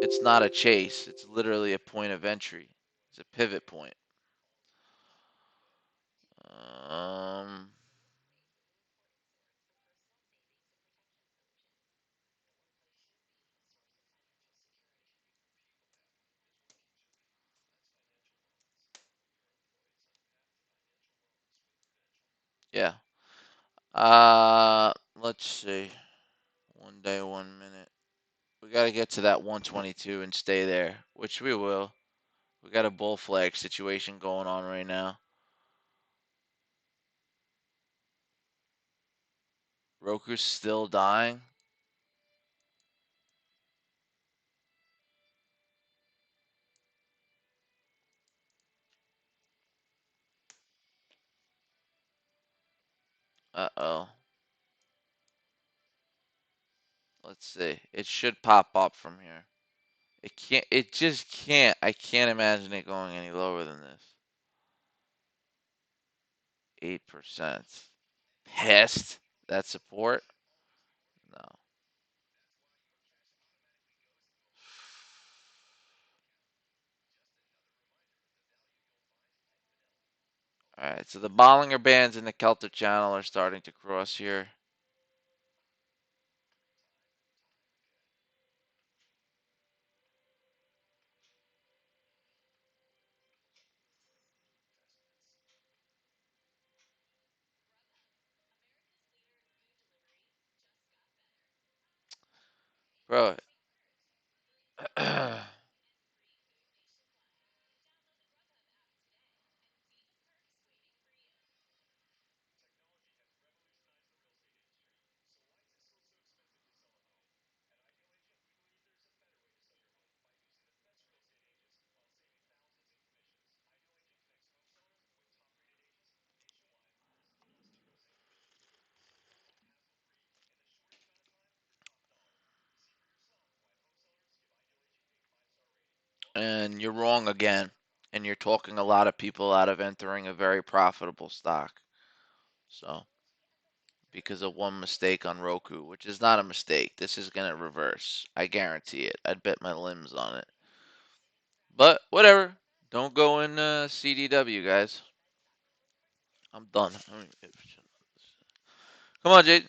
it's not a chase. It's literally a point of entry. It's a pivot point. Um, yeah. Let's see. 1 day, 1 minute. We got to get to that 122 and stay there, which we will. We got a bull flag situation going on right now. Roku's still dying. Uh-oh. Let's see. It should pop up from here. It can't. It just can't. I can't imagine it going any lower than this. 8%. Past that support? No. All right. So the Bollinger Bands and the Kelter Channel are starting to cross here. Bro. And you're wrong again. And you're talking a lot of people out of entering a very profitable stock. So, because of one mistake on Roku, which is not a mistake. This is going to reverse. I guarantee it. I'd bet my limbs on it. But whatever. Don't go in CDW, guys. I'm done. Come on, Jade.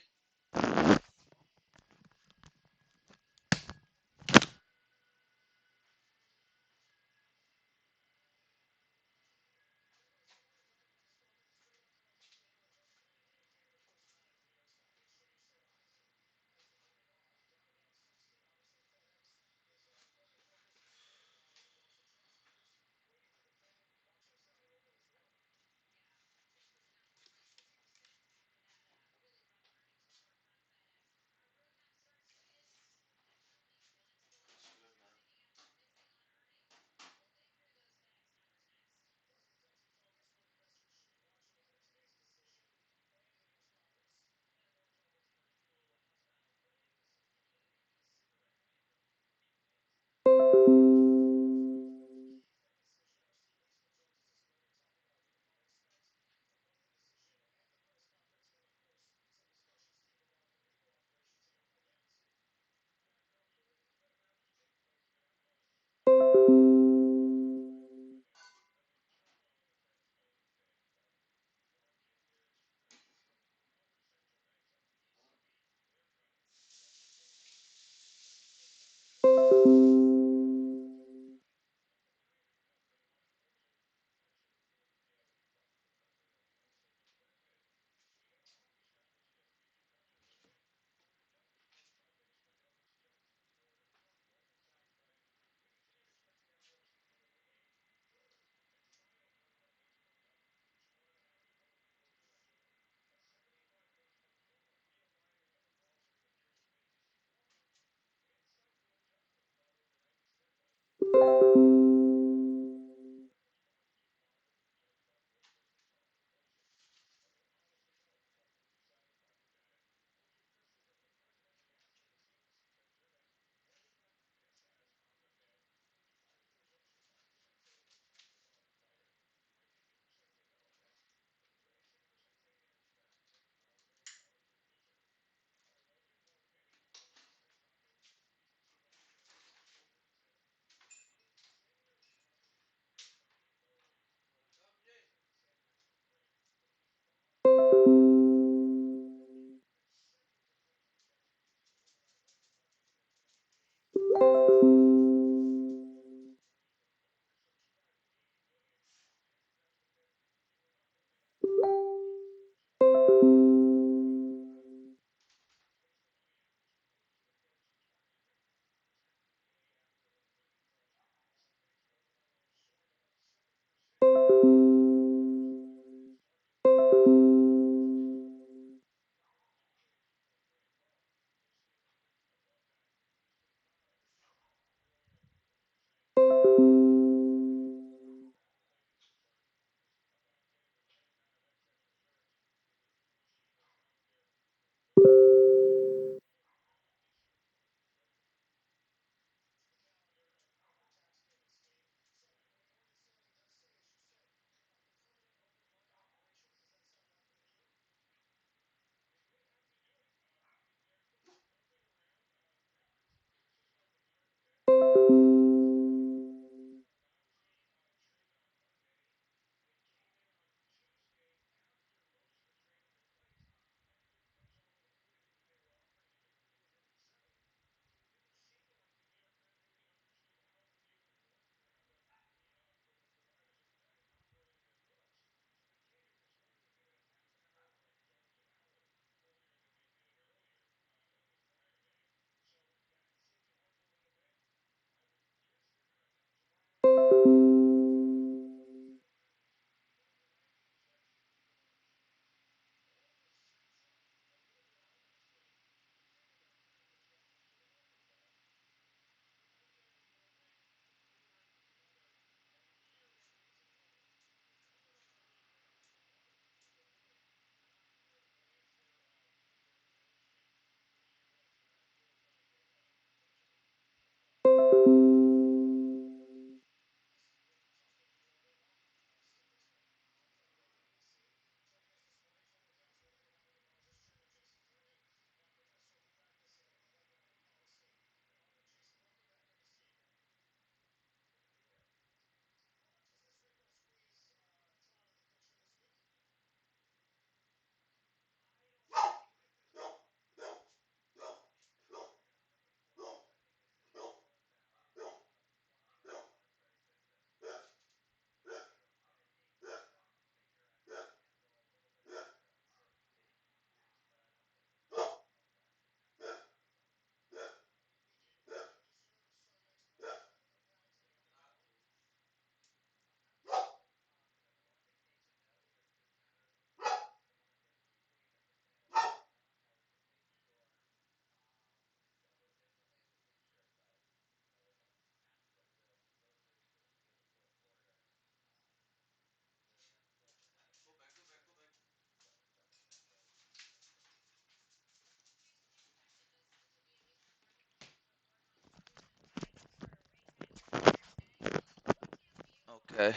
Okay.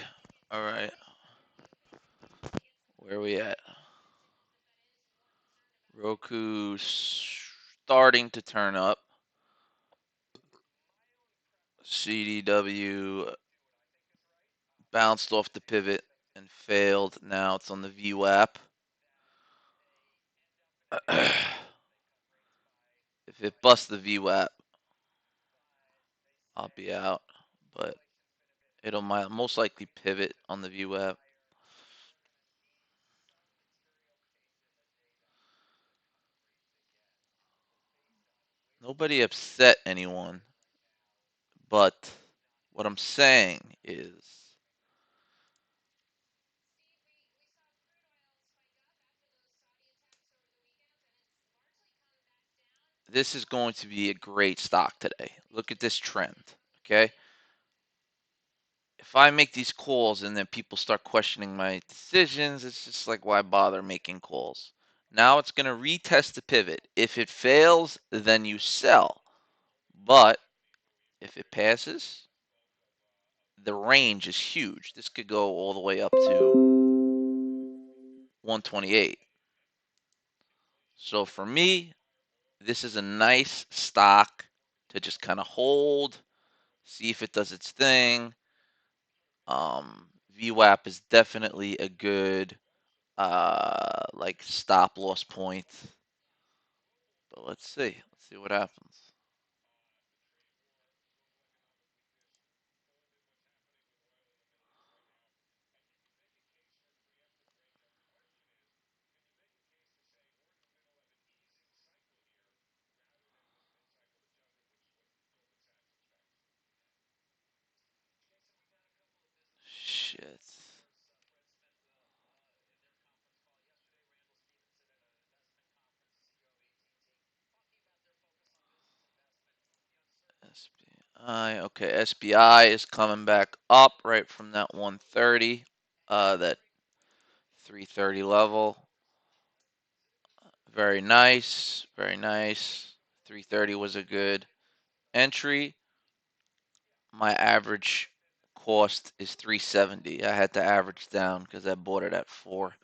All right. Where are we at? Roku starting to turn up. CDW bounced off the pivot and failed. Now it's on the VWAP. If it busts the VWAP, I'll be out. But it'll most likely pivot on the VWAP. Nobody upset anyone, but what I'm saying is this is going to be a great stock today. Look at this trend, okay? If I make these calls and then people start questioning my decisions, it's just like, why bother making calls? Now it's going to retest the pivot. If it fails, then you sell. But if it passes, the range is huge. This could go all the way up to 128. So for me, this is a nice stock to just kind of hold, see if it does its thing. VWAP is definitely a good like stop loss point. But let's see. Let's see what happens. Shit. SBI. Okay, SBI is coming back up right from that 130, that 330 level. Very nice. Very nice. 330 was a good entry. My average cost is 370. I had to average down because I bought it at 4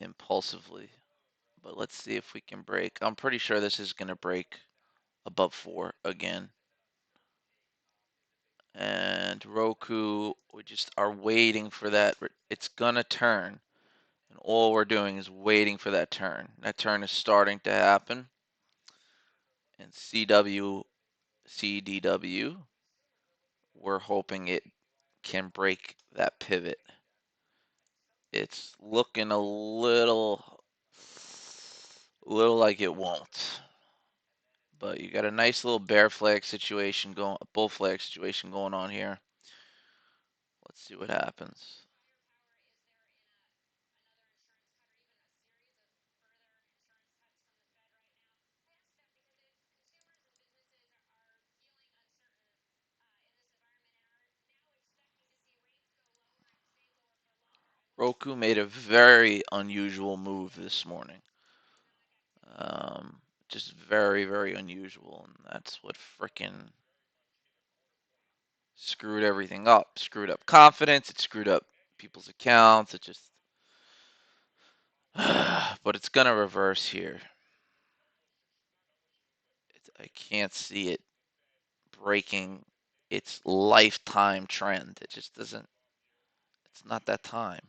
impulsively. But let's see if we can break. I'm pretty sure this is going to break above 4 again. And Roku, we just are waiting for that. It's going to turn. And all we're doing is waiting for that turn. That turn is starting to happen. And CDW, we're hoping it can break that pivot. It's looking a little like it won't. But you got a nice little bear flag situation going, a bull flag situation going on here. Let's see what happens. Roku made a very unusual move this morning. Um, just very, very unusual, and that's what frickin' screwed everything up. Screwed up confidence. It screwed up people's accounts. It just, but it's gonna reverse here. I can't see it breaking its lifetime trend. It just doesn't. It's not that time.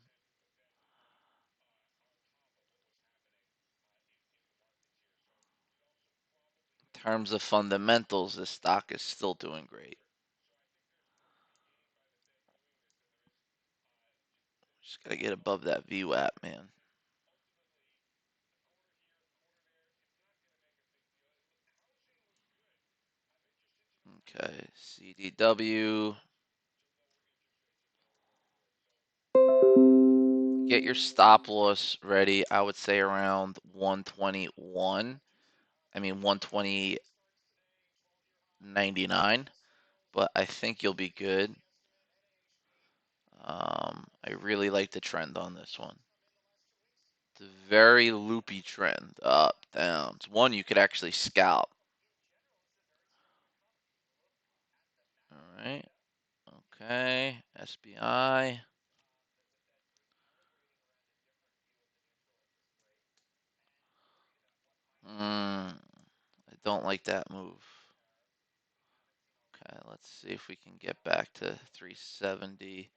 In terms of fundamentals, this stock is still doing great. Just gotta get above that VWAP, man. Okay, CDW. Get your stop loss ready. I would say around 121. I mean 120.99, but I think you'll be good. I really like the trend on this one. It's a very loopy trend, up, down. It's one you could actually scalp. All right. Okay. SBI. I don't like that move. Okay, let's see if we can get back to 370.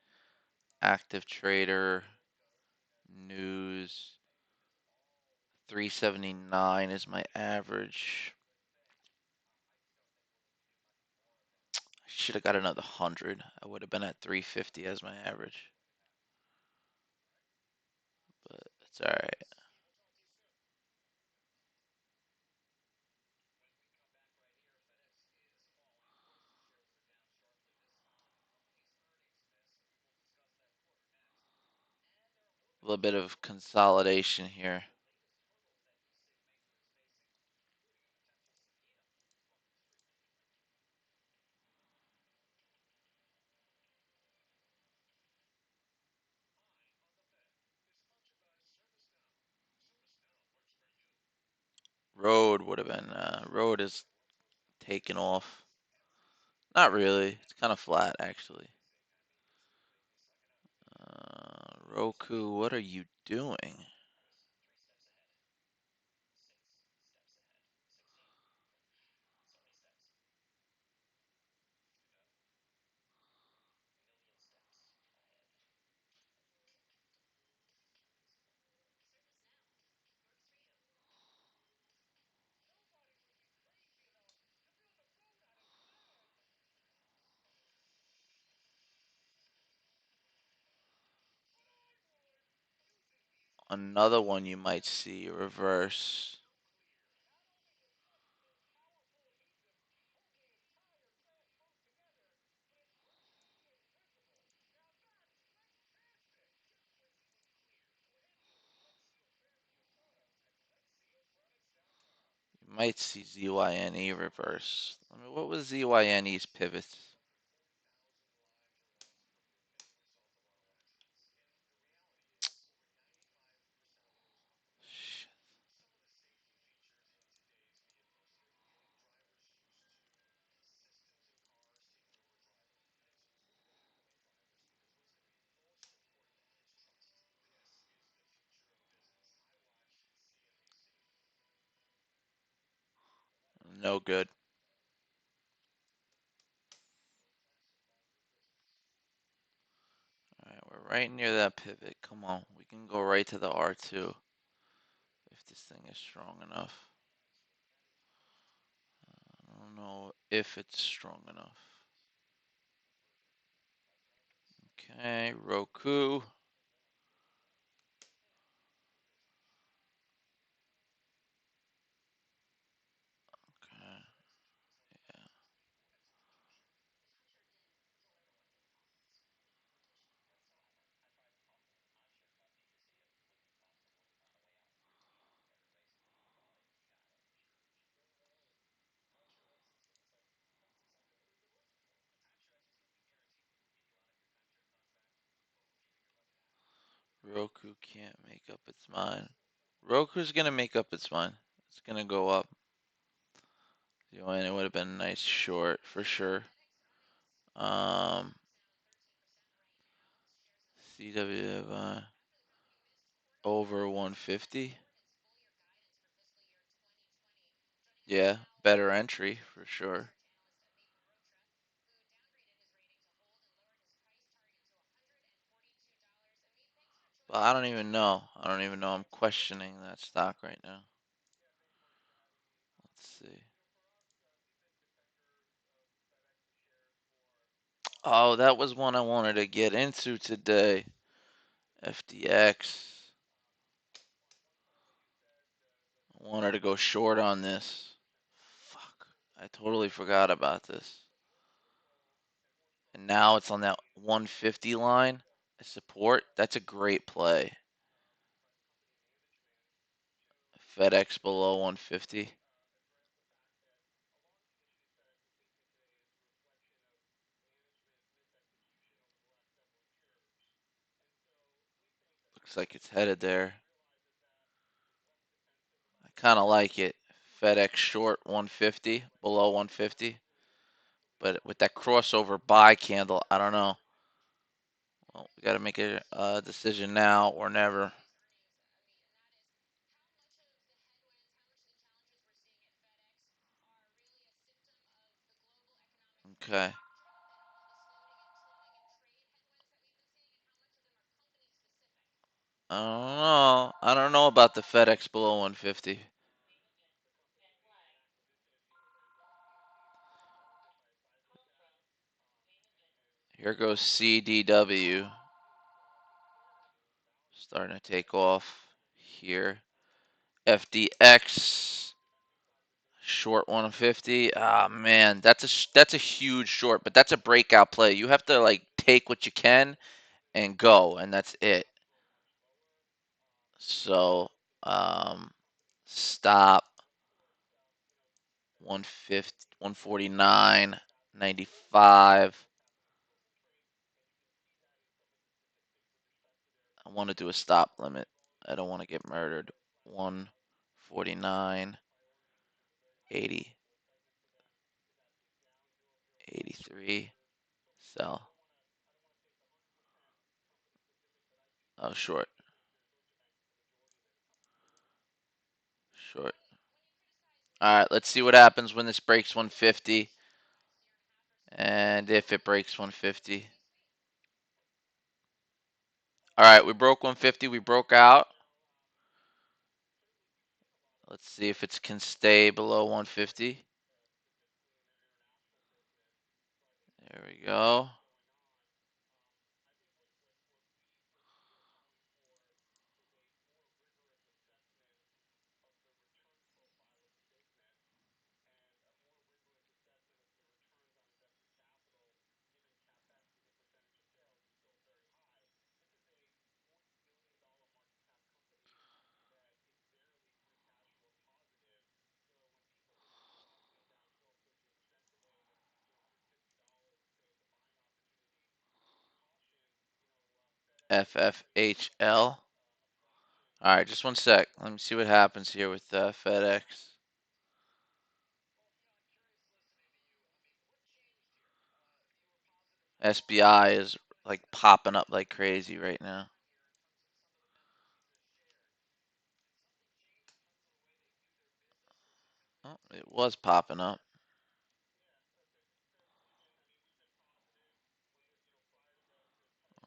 Active trader, news. 379 is my average. I should have got another 100. I would have been at 350 as my average. But it's alright. A little bit of consolidation here. Road would have been, road is taken off. Not really. It's kind of flat, actually. Roku, what are you doing? Another one you might see reverse. You might see ZYNE reverse. I mean, what was ZYNE's pivots? No good. Alright, we're right near that pivot. Come on, we can go right to the R2 if this thing is strong enough. I don't know if it's strong enough. Okay, Roku. Okay, yeah. Roku can't make up its mind. Roku's gonna make up its mind. It's gonna go up. It would have been a nice short for sure. Um, CWI over 150. Yeah, better entry for sure. But I don't even know. I don't even know. I'm questioning that stock right now. Let's see. Oh, that was one I wanted to get into today. FDX. I wanted to go short on this. Fuck. I totally forgot about this. And now it's on that 150 line. Support. That's a great play. FedEx below 150. Looks like it's headed there. I kind of like it. FedEx short 150, below 150. But with that crossover buy candle, I don't know. Well, we got to make a decision now or never. Okay. I don't know. I don't know about the FedEx below 150. Here goes CDW. Starting to take off here. FDX short 150. Ah man, that's a huge short, but that's a breakout play. You have to like take what you can and go, and that's it. So, um, stop 150, 149.95. I want to do a stop limit. I don't want to get murdered. 149.80, 83. Sell. Oh, short, short. All right, let's see what happens when this breaks 150, and if it breaks 150. All right, we broke 150. We broke out. Let's see if it can stay below 150. There we go. FFHL. All right, just one sec. Let me see what happens here with FedEx. SBI is like popping up like crazy right now. Oh, it was popping up.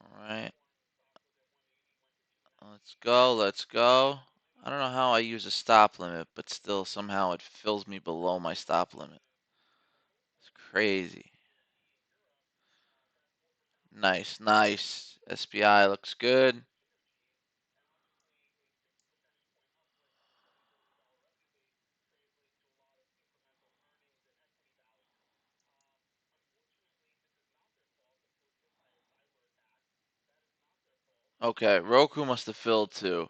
All right, let's go. Let's go. I don't know how I use a stop limit, but still somehow it fills me below my stop limit. It's crazy. Nice, nice. SBI looks good. Okay, Roku must have filled too,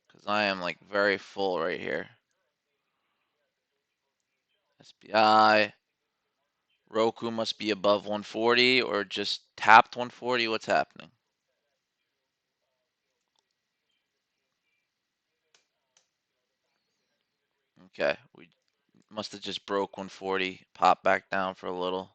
because I am like very full right here. SBI. Roku must be above 140 or just tapped 140. What's happening? Okay, we must have just broke 140, popped back down for a little.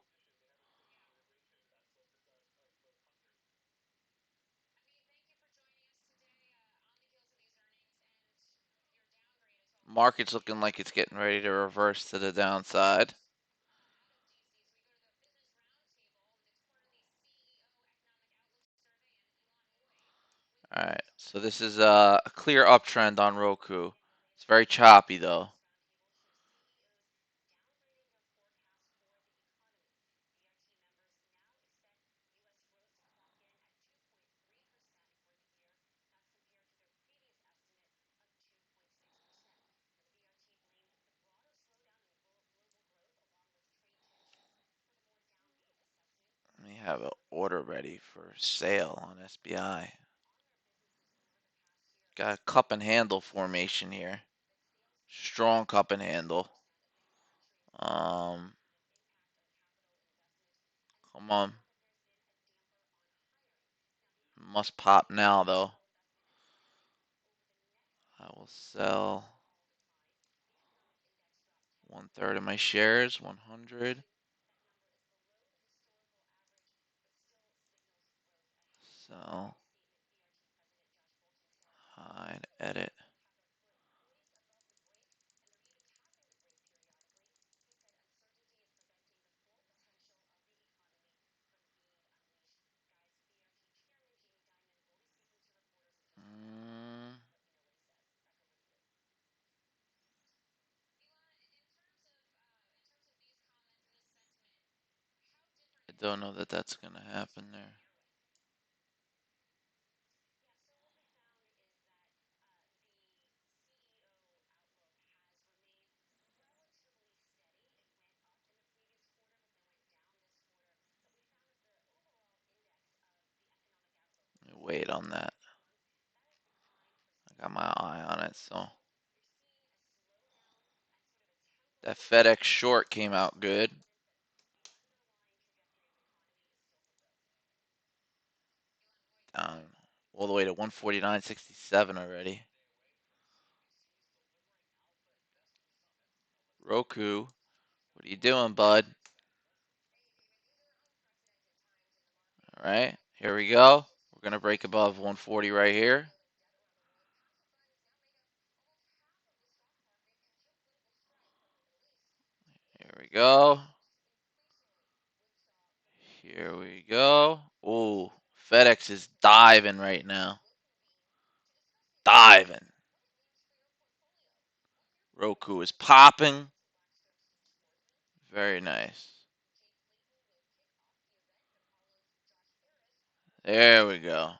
Market's looking like it's getting ready to reverse to the downside. All right, so this is a clear uptrend on Roku. It's very choppy though. We have an order ready for sale on SBI. Got a cup and handle formation here. Strong cup and handle. Um, come on. Must pop now though. I will sell 1/3 of my shares, 100. So hide, edit. Mm, I don't know that that's gonna happen there. Let me wait on that. I got my eye on it. So that FedEx short came out good. Down all the way to 149.67 already. Roku, what are you doing, bud? All right, here we go. We're gonna break above 140 right here. Here we go. Here we go. Ooh, FedEx is diving right now. Diving. Roku is popping. Very nice. There we go.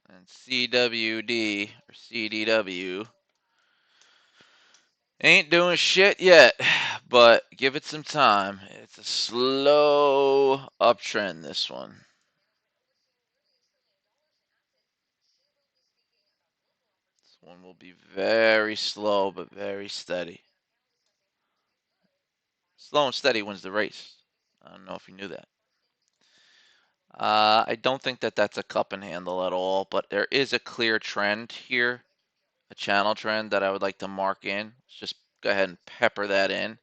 And CWD or CDW ain't doing shit yet, but give it some time. It's a slow uptrend, this one. This one will be very slow, but very steady. Slow and steady wins the race. I don't know if you knew that. I don't think that that's a cup and handle at all, but there is a clear trend here, a channel trend that I would like to mark in. Let's just go ahead and pepper that in.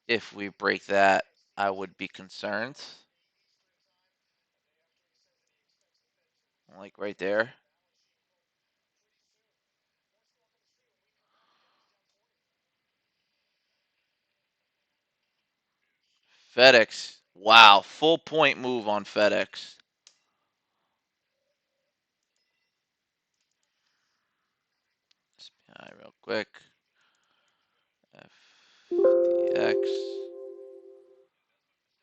If we break that, I would be concerned. Like right there. FedEx. Wow, full point move on FedEx. SPI real quick. FDX.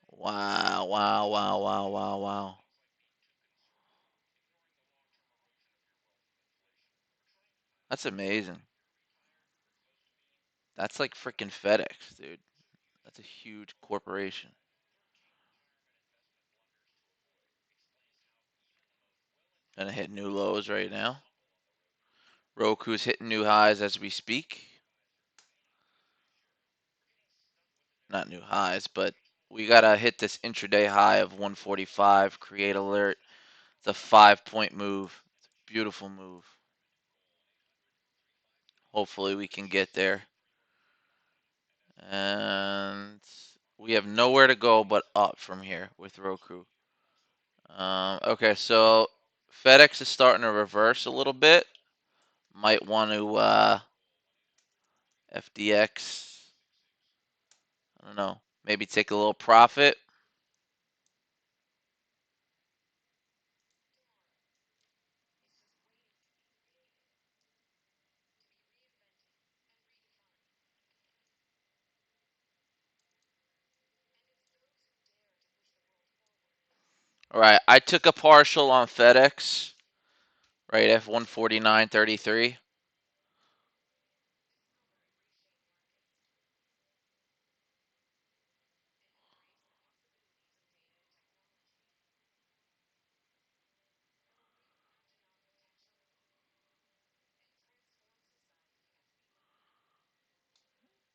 Wow, wow, wow, wow, wow, wow. That's amazing. That's like freaking FedEx, dude. That's a huge corporation. Gonna hit new lows right now. Roku's hitting new highs as we speak. Not new highs, but we gotta hit this intraday high of 145. Create alert. It's a 5 point move. It's a beautiful move. Hopefully we can get there. And we have nowhere to go but up from here with Roku. Okay, so FedEx is starting to reverse a little bit. Might want to FDX. I don't know. Maybe take a little profit. All right, I took a partial on FedEx. Right, F 149.33.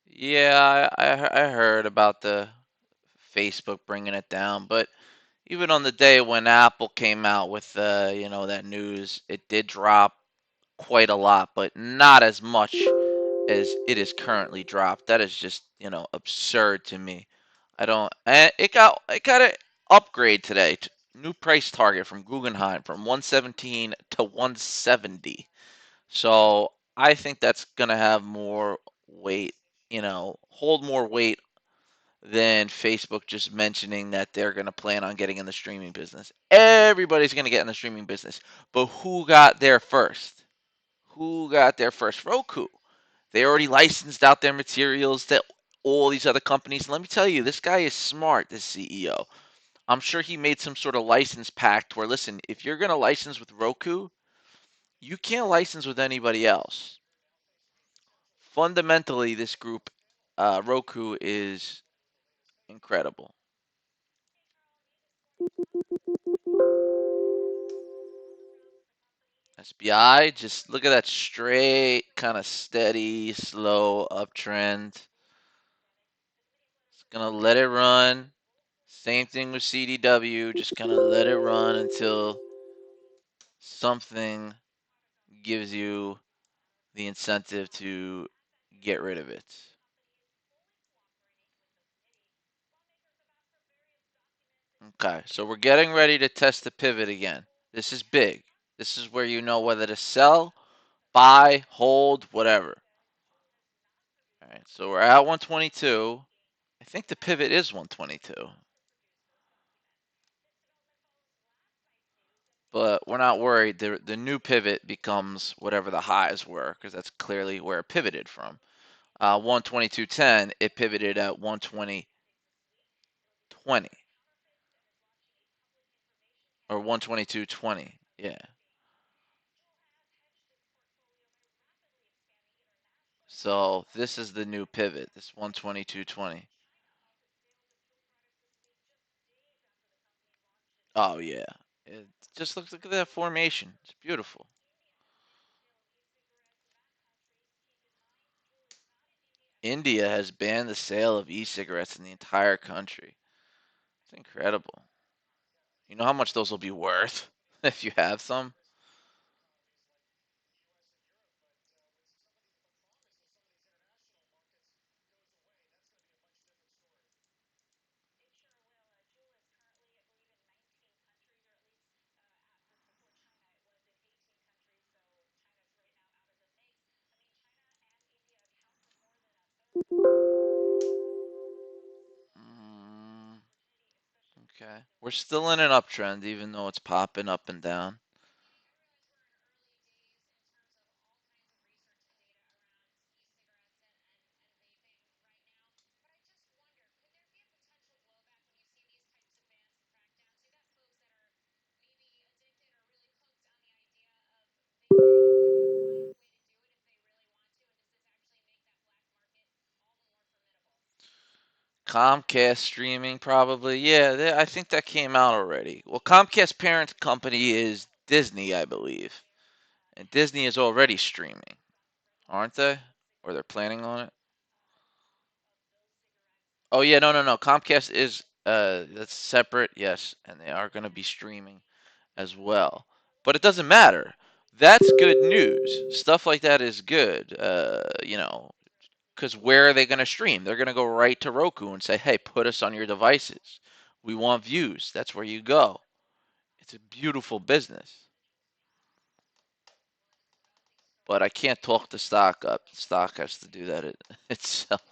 Yeah, I heard about the Facebook bringing it down, but even on the day when Apple came out with that news, it did drop quite a lot, but not as much as it is currently dropped. That is just absurd to me. I don't. And it got an upgrade today. New price target from Guggenheim from 117 to 170. So I think that's gonna have more weight. Hold more weight than Facebook just mentioning that they're gonna plan on getting in the streaming business. Everybody's gonna get in the streaming business, but who got there first? Who got there first? Roku. They already licensed out their materials to all these other companies. And let me tell you, this guy is smart, this CEO. I'm sure he made some sort of license pact where, listen, if you're going to license with Roku, you can't license with anybody else. Fundamentally, this group, Roku, is incredible. SBI, just look at that straight, kind of steady, slow uptrend. It's going to let it run. Same thing with CDW, just kind of let it run until something gives you the incentive to get rid of it. Okay, so we're getting ready to test the pivot again. This is big. This is where you know whether to sell, buy, hold, whatever. All right, so we're at 122. I think the pivot is 122, but we're not worried. The new pivot becomes whatever the highs were because that's clearly where it pivoted from. 122.10, it pivoted at 120.20 or 122.20. Yeah. So this is the new pivot, this 122.20. Oh yeah. It just looks, look at that formation. It's beautiful. India has banned the sale of e-cigarettes in the entire country. It's incredible. You know how much those will be worth if you have some? Mm, okay. We're still in an uptrend even though it's popping up and down. Comcast streaming probably. Yeah, I think that came out already. Well, Comcast parent company is Disney, I believe. And Disney is already streaming, aren't they? Or they're planning on it? Oh yeah, no, no, no. Comcast is that's separate, yes, and they are going to be streaming as well. But it doesn't matter. That's good news. Stuff like that is good. Because where are they going to stream? They're going to go right to Roku and say, "Hey, put us on your devices. We want views." That's where you go. It's a beautiful business. But I can't talk the stock up. The stock has to do that itself.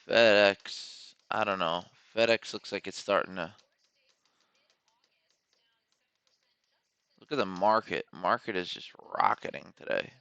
FedEx, I don't know. FedEx looks like it's starting to look at the market. Market is just rocketing today.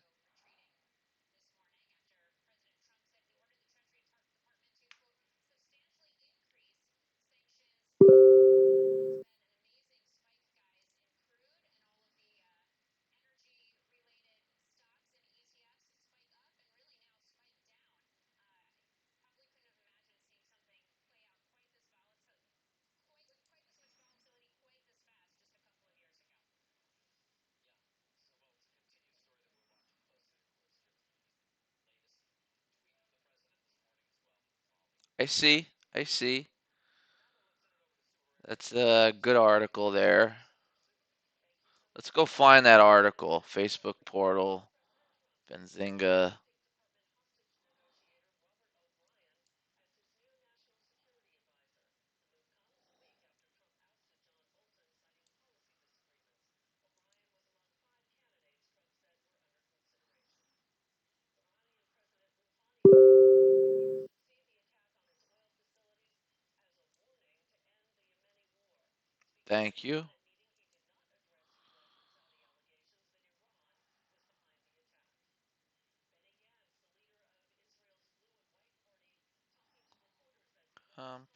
I see. I see. That's a good article there. Let's go find that article. Facebook portal, Benzinga. Thank you.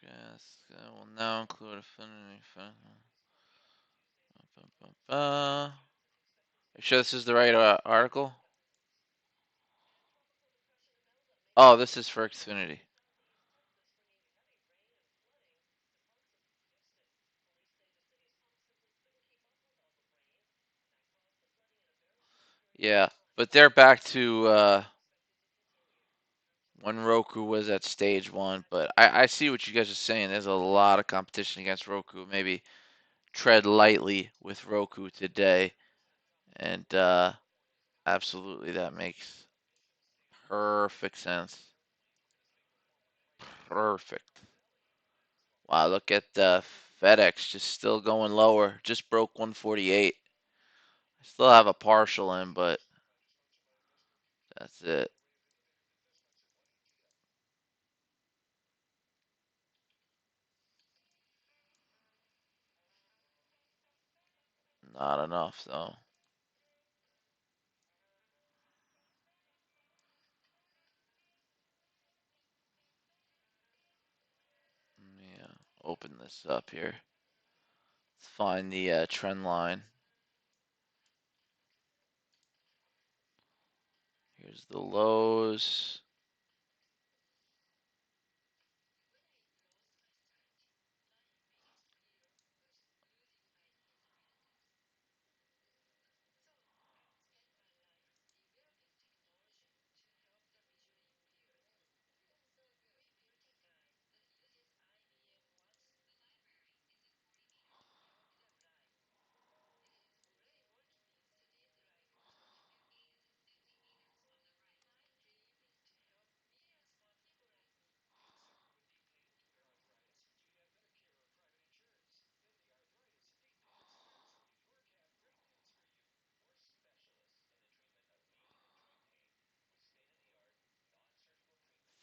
Yes, I will now include affinity. You sure this is the right article? Oh, this is for Xfinity. Yeah, but they're back to when Roku was at stage one. But I see what you guys are saying. There's a lot of competition against Roku. Maybe tread lightly with Roku today. And absolutely, that makes perfect sense. Perfect. Wow, look at FedEx just still going lower. Just broke 148. I still have a partial in, but that's it. Not enough, though. Let me open this up here. Let's find the trend line. Here's the lows.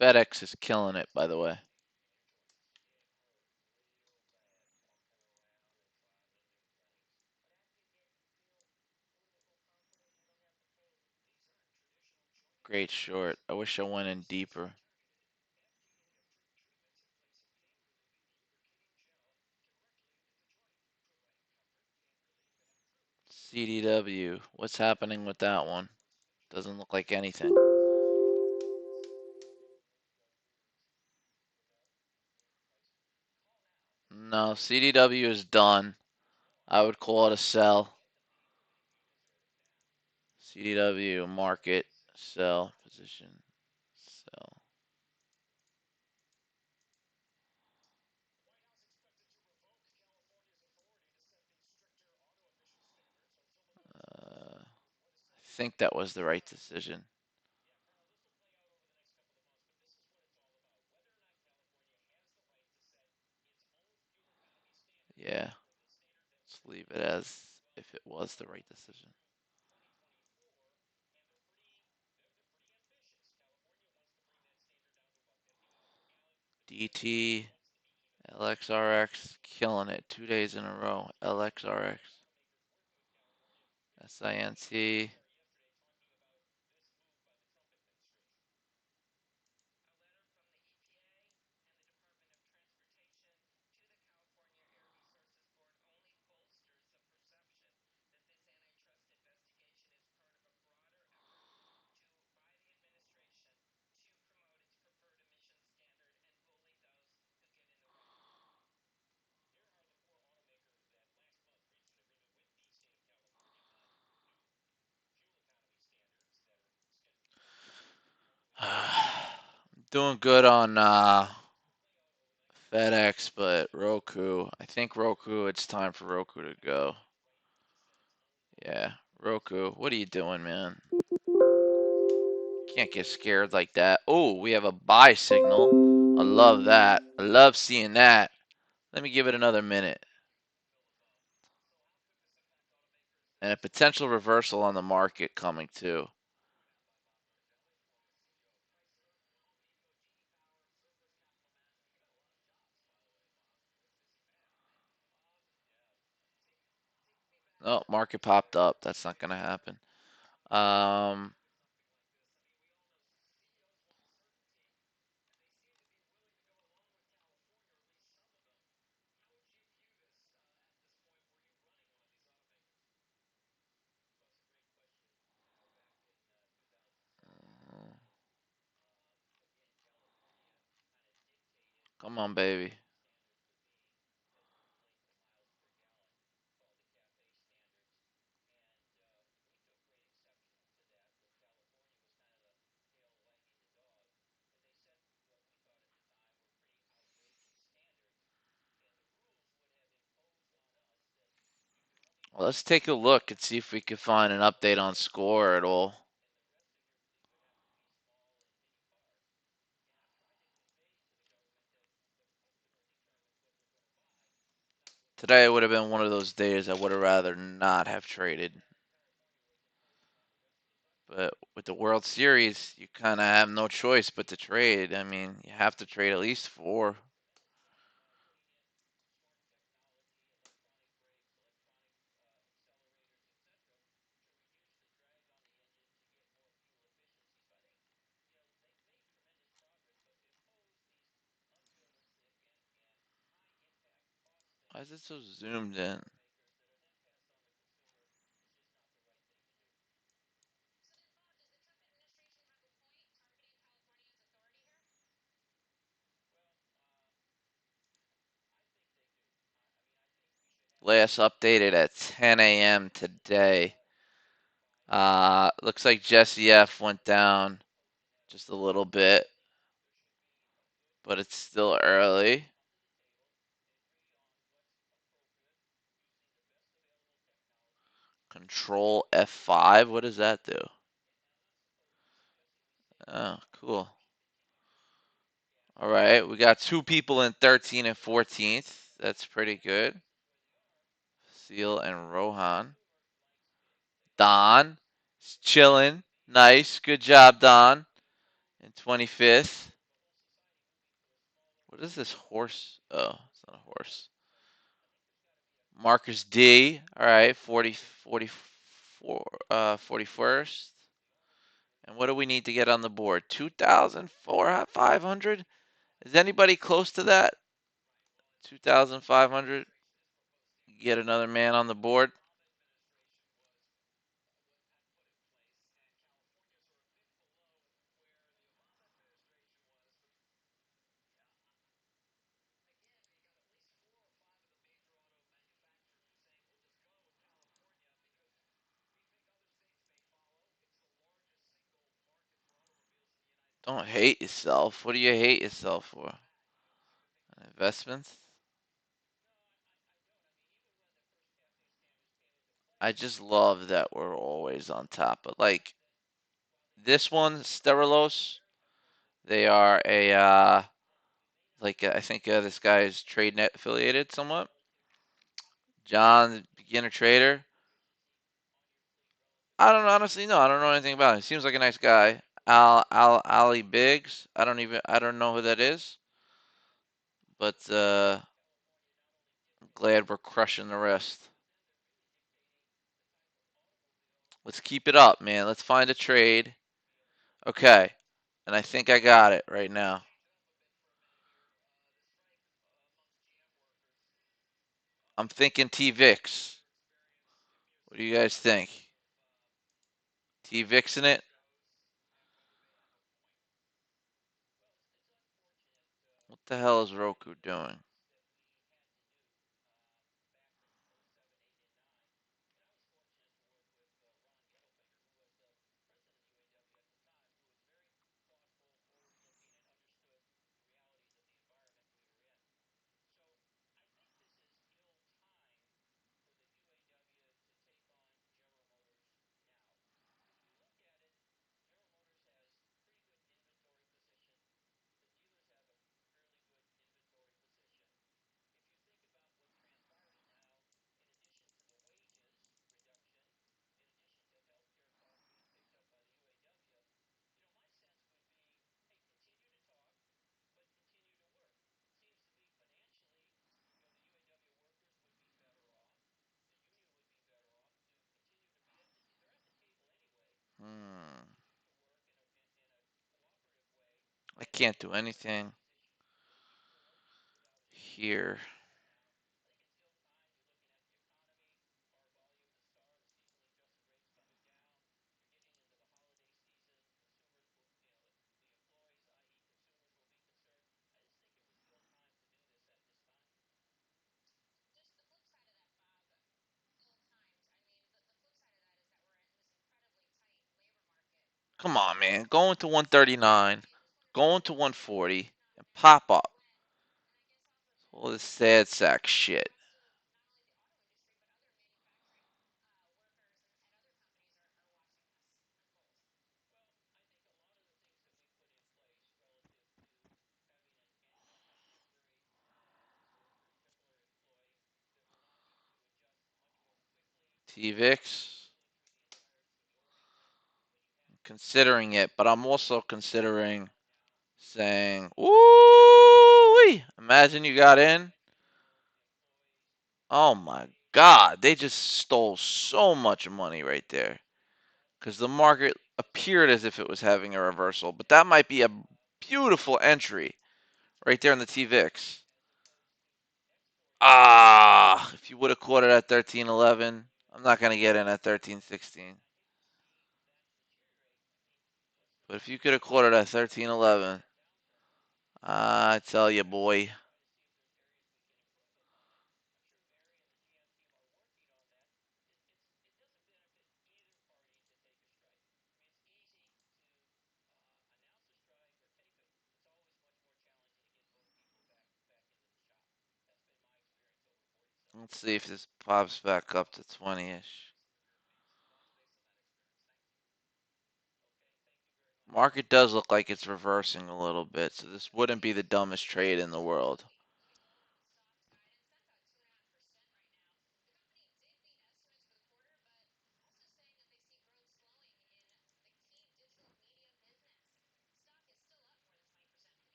FedEx is killing it, by the way. Great short. I wish I went in deeper. CDW. What's happening with that one? Doesn't look like anything. No, CDW is done. I would call it a sell. CDW market sell position sell. I think that was the right decision. Yeah, let's leave it as if it was the right decision. DT, LXRX, killing it 2 days in a row. LXRX, SINT. Doing good on FedEx, but Roku. I think Roku. It's time for Roku to go. Yeah, Roku, what are you doing, man? Can't get scared like that. Oh, we have a buy signal. I love that. I love seeing that. Let me give it another minute. And a potential reversal on the market coming too. Oh, market popped up. That's not going to happen. Um, Come on, baby. Well, let's take a look and see if we can find an update on score at all. Today would have been one of those days I would have rather not have traded. But with the World Series, you kind of have no choice but to trade. I mean, you have to trade at least 4. Why is it so zoomed in? Last updated at 10 a.m. today. Looks like Jesse F went down just a little bit, but it's still early. Control F5. What does that do? Oh, cool. All right, we got 2 people in 13 and 14th. That's pretty good. Seal and Rohan. Don is chilling. Nice. Good job, Don. In 25th. What is this horse? Oh, it's not a horse. Marcus D. All right, 41st. And what do we need to get on the board? 2,500? Is anybody close to that? 2,500? Get another man on the board? Don't hate yourself. What do you hate yourself for? Investments? I just love that we're always on top. But like this one, Sterilos, they are a I think this guy is Tradenet affiliated somewhat. John, beginner trader. I don't honestly know. I don't know anything about him. He seems like a nice guy. Ali Biggs. I don't know who that is. But I'm glad we're crushing the rest. Let's keep it up, man. Let's find a trade. Okay. And I think I got it right now. I'm thinking T-Vix. What do you guys think? T-Vix in it? What the hell is Roku doing? can't do anything here. Come on, man. Going to 139, going to 140, and pop up. All this sad sack shit. TVIX, considering it, but I'm also considering saying, "Ooh, imagine you got in. Oh my God, they just stole so much money right there." Because the market appeared as if it was having a reversal, but that might be a beautiful entry right there in the TVIX. Ah, if you would have caught it at 13.11, I'm not going to get in at 13.16. But if you could have caught it at 13.11, I tell you, boy. Let's see if this pops back up to 20-ish. Market does look like it's reversing a little bit, so this wouldn't be the dumbest trade in the world.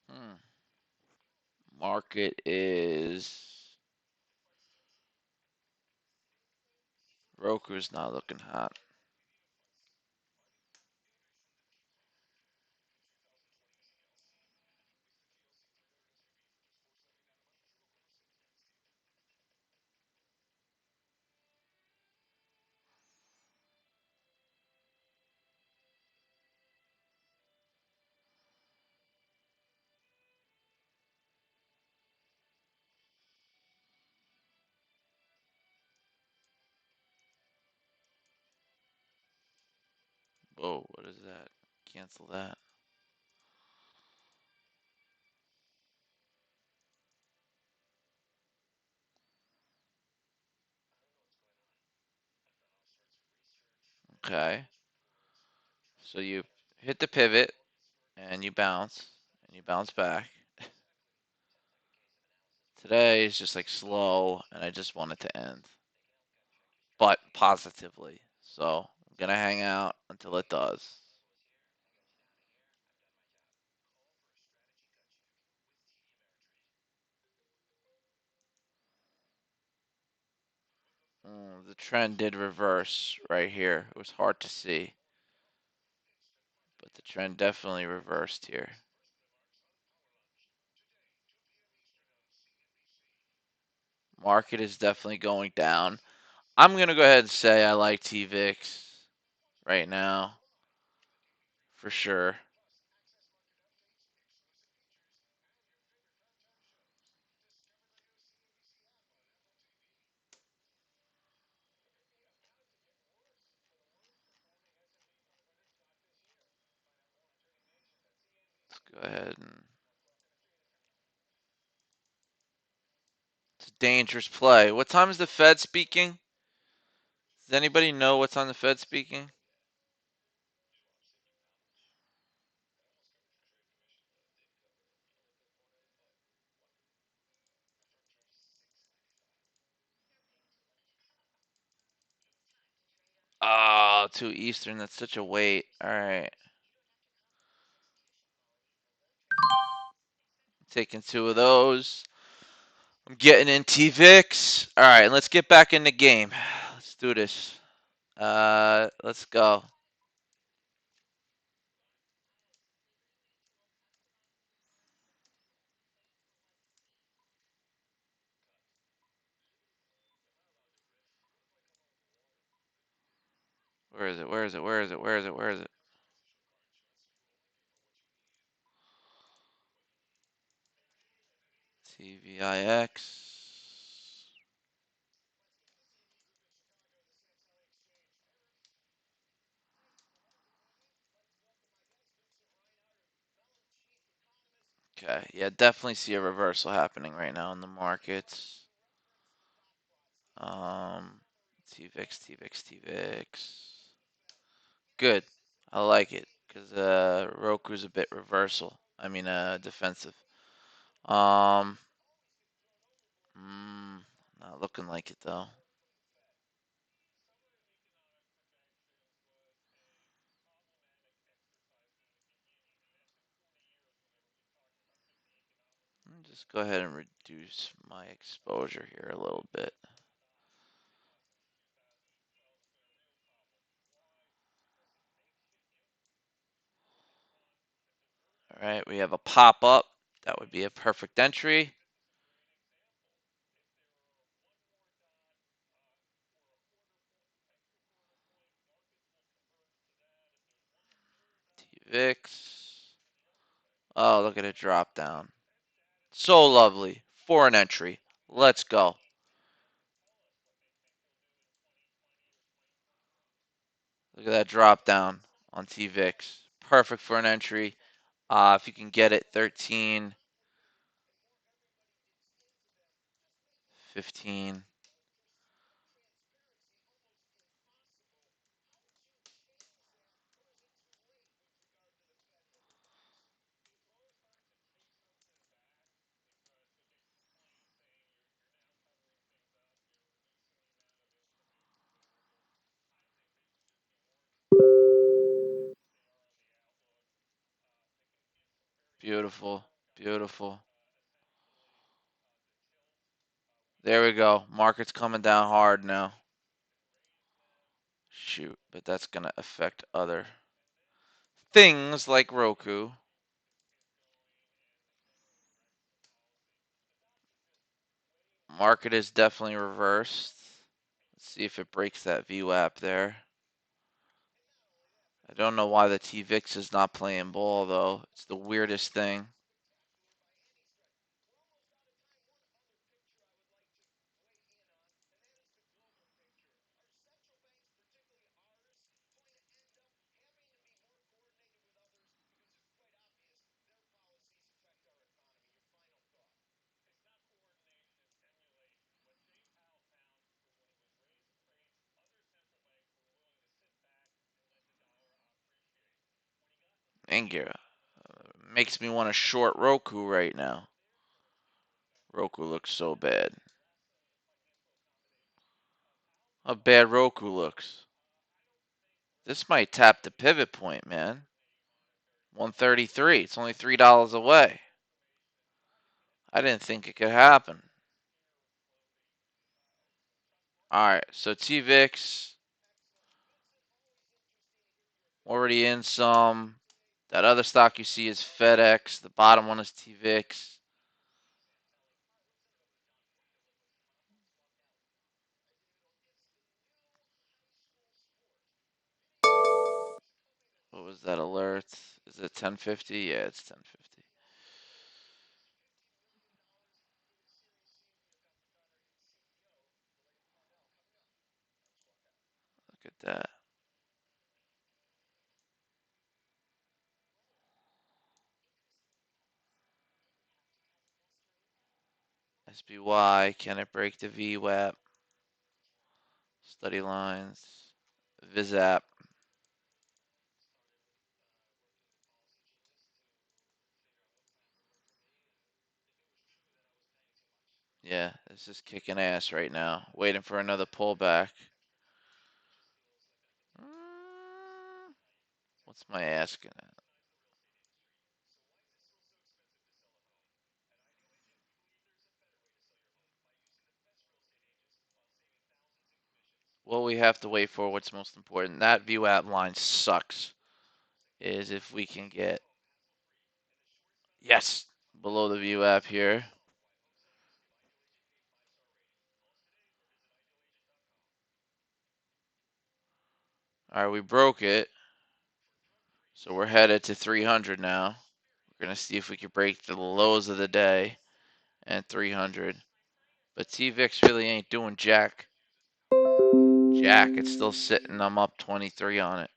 Hmm. Market is broker's not looking hot. Whoa, what is that? Cancel that. Okay. So you hit the pivot and you bounce back. Today is just like slow and I just want it to end, but positively. So I'm gonna hang out until it does. The trend did reverse right here. It was hard to see, but the trend definitely reversed here. Market is definitely going down. I'm gonna go ahead and say I like TVIX right now for sure. Let's go ahead and it's a dangerous play. What time is the Fed speaking? Does anybody know what time the Fed speaking? Oh, 2 Eastern. That's such a wait. All right. Taking 2 of those. I'm getting in TVIX. All right, let's get back in the game. Let's do this. Let's go. Where is it? Where is it? Where is it? Where is it? Where is it? TVIX. Okay, yeah, definitely see a reversal happening right now in the markets. Um, TVIX, TVIX, TVIX. Good. I like it because Roku's a bit reversal. I mean, defensive. Um, not looking like it though. Let me just go ahead and reduce my exposure here a little bit. All right, we have a pop up. That would be a perfect entry. TVIX. Oh, look at it drop down. So lovely for an entry. Let's go. Look at that drop down on TVIX. Perfect for an entry. If you can get it, 13, 15. Beautiful. Beautiful. There we go. Market's coming down hard now. Shoot, but that's going to affect other things like Roku. Market is definitely reversed. Let's see if it breaks that VWAP there. I don't know why the TVIX is not playing ball though. It's the weirdest thing. Angira makes me want to short Roku right now. Roku looks so bad. How bad Roku looks. This might tap the pivot point, man. 133. It's only $3 away. I didn't think it could happen. All right, so TVIX already in some. That other stock you see is FedEx. The bottom one is TVIX. What was that alert? Is it 1050? Yeah, it's 1050. Look at that. SBY, can it break the VWAP? Study lines. VISAP. Yeah, this is kicking ass right now. Waiting for another pullback. What's my asking at? what we have to wait for, what's most important, that view app line sucks, is if we can get, yes, below the view app here. All right, we broke it. So we're headed to 300 now. We're going to see if we can break the lows of the day and 300. But TVIX really ain't doing jack. Jack, it's still sitting. I'm up 23 on it.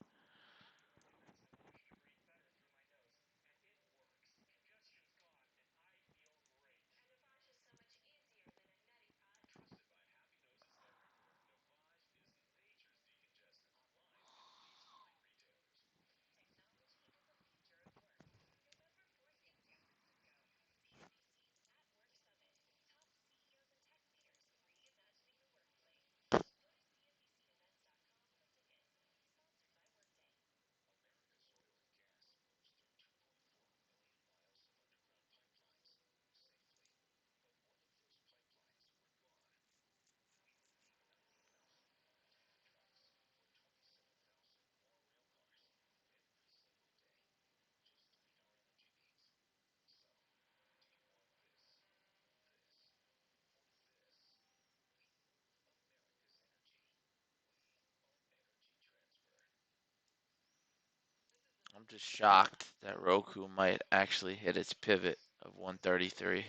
I'm just shocked that Roku might actually hit its pivot of 133.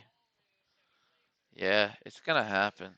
Yeah, it's going to happen.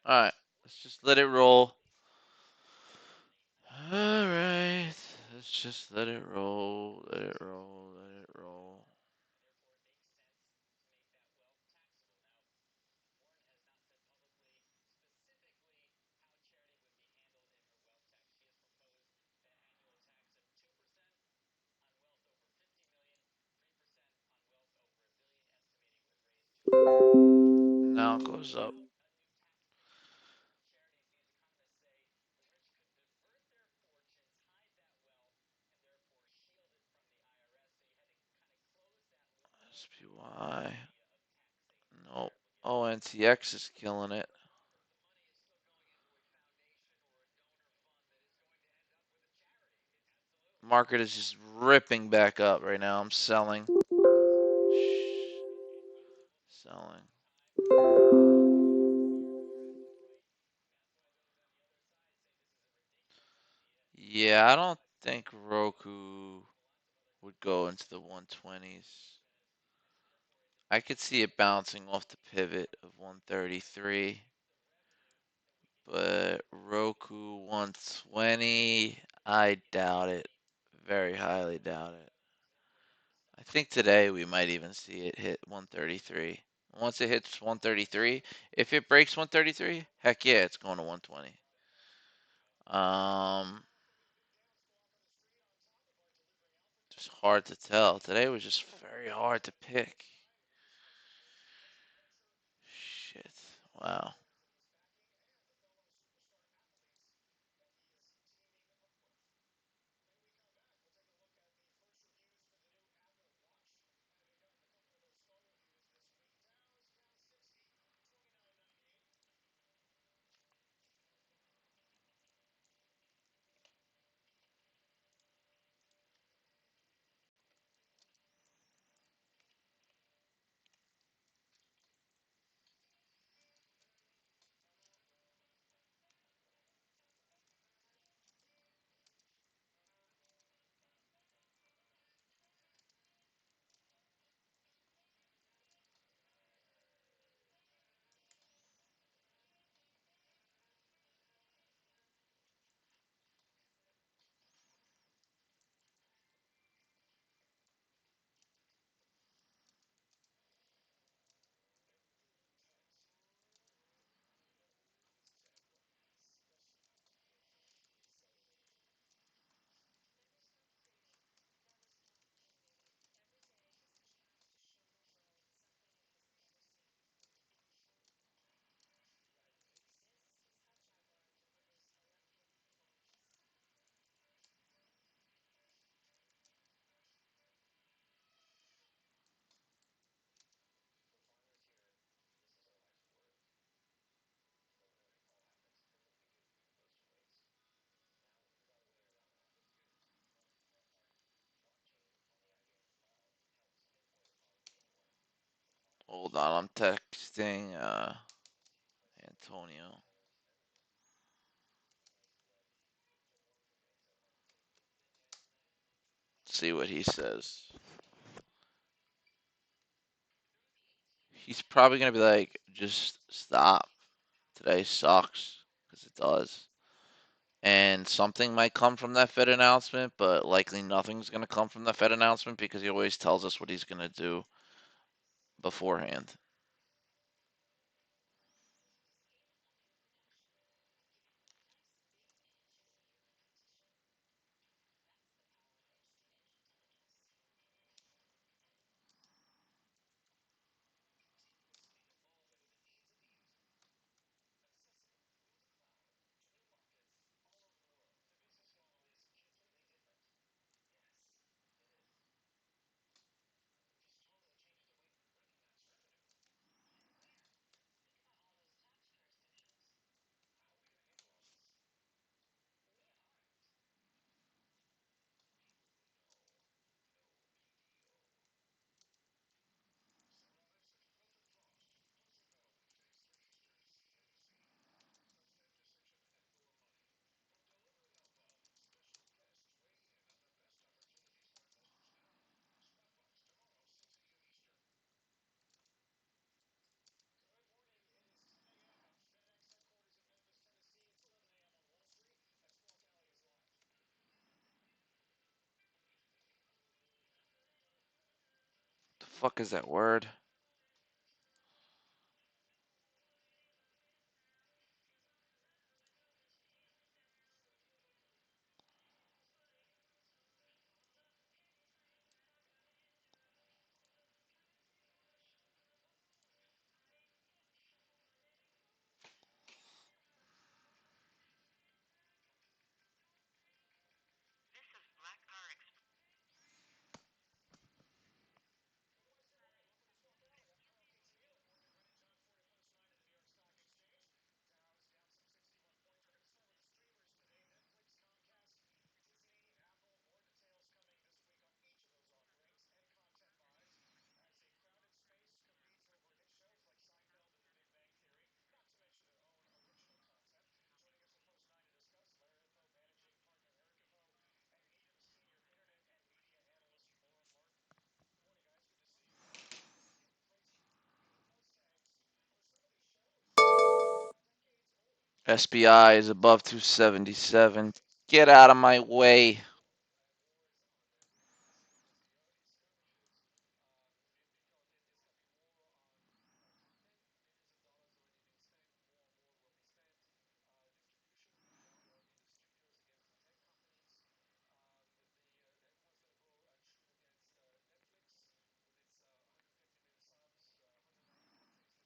All right, let's just let it roll. All right, let's just let it roll, let it roll, let it roll. Now it goes up. SPY. Nope. Oh, NTX is killing it. Market is just ripping back up right now. I'm selling. Selling. Yeah, I don't think Roku would go into the 120s. I could see it bouncing off the pivot of 133, but Roku 120, I doubt it. Very highly doubt it. I think today we might even see it hit 133. Once it hits 133, if it breaks 133, heck yeah, it's going to 120. Um, just hard to tell. Today was just very hard to pick. Shit. Wow. on, I'm texting Antonio. See what he says. He's probably gonna be like, just stop. Today sucks, because it does. And something might come from that Fed announcement, but likely nothing's gonna come from the Fed announcement because he always tells us what he's gonna do beforehand. The fuck is that word? SBI is above 277. Get out of my way.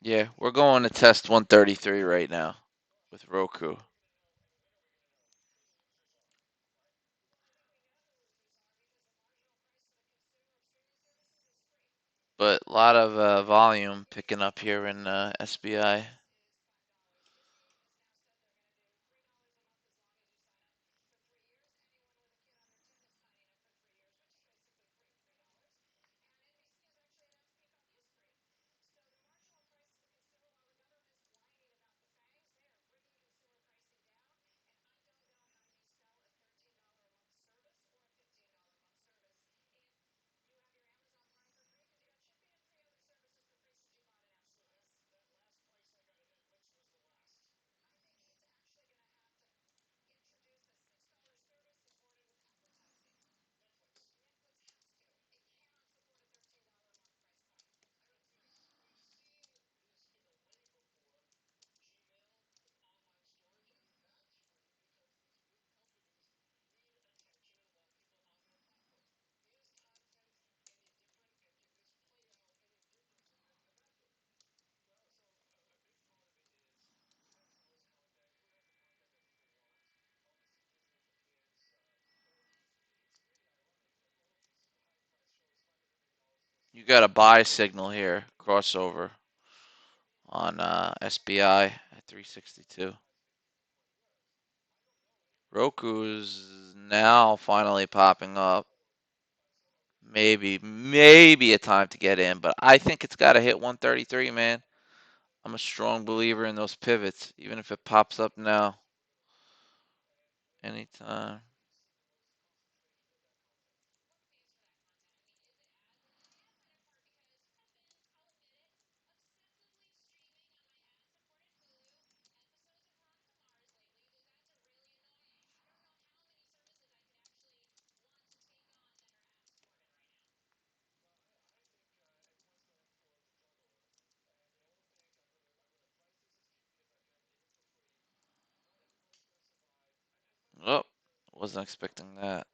Yeah, we're going to test 133 right now with Roku. But a lot of volume picking up here in SBI. You got a buy signal here, crossover on SBI at 362. Roku is now finally popping up. maybe a time to get in, but I think it's got to hit 133, man. I'm a strong believer in those pivots, even if it pops up now, anytime. Oh, wasn't expecting that.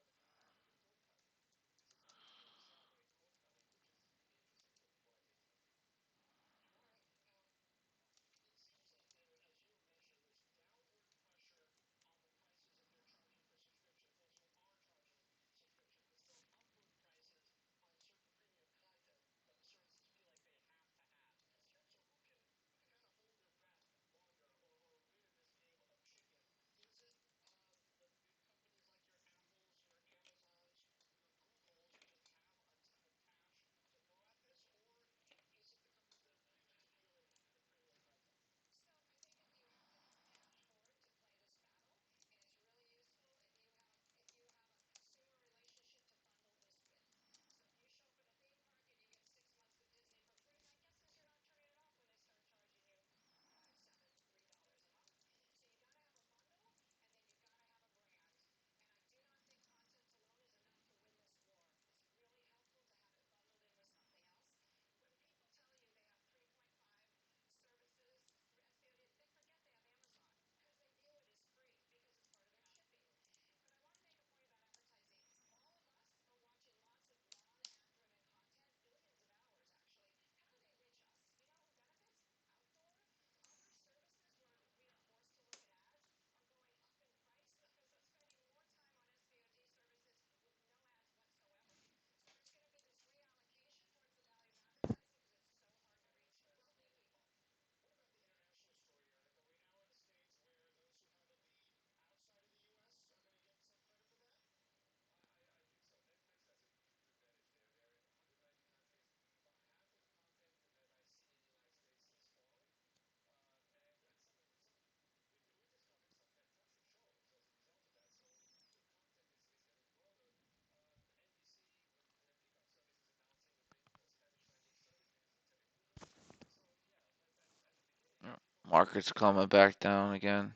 Market's coming back down again.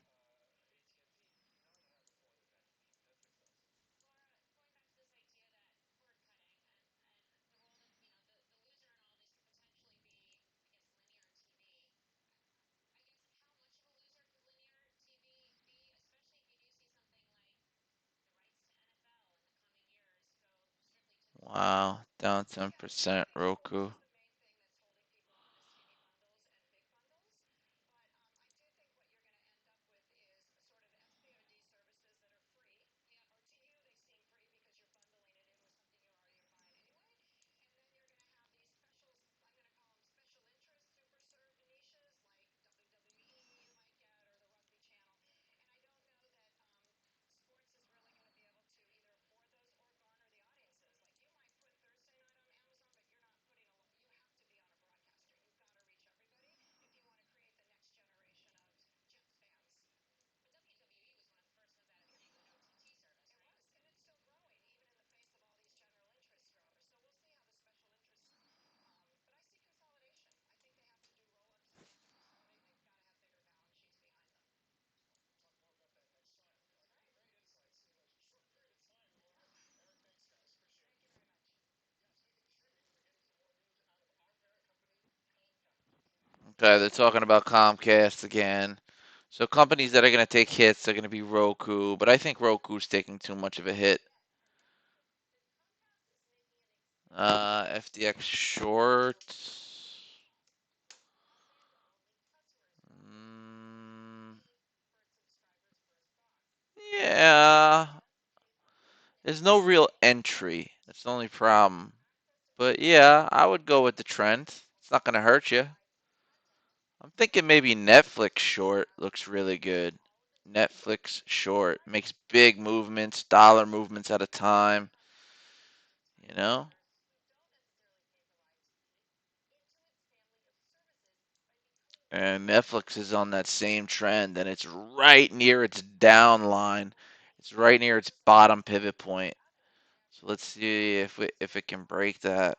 Wow, down 10%, Roku. Okay, they're talking about Comcast again. So companies that are going to take hits are going to be Roku, but I think Roku's taking too much of a hit. FDX short. Mm, yeah, there's no real entry. That's the only problem. But yeah, I would go with the trend. It's not going to hurt you. I'm thinking maybe Netflix short looks really good. Netflix short makes big movements, dollar movements at a time, you know? And Netflix is on that same trend, and it's right near its down line. It's right near its bottom pivot point. So let's see if it can break that.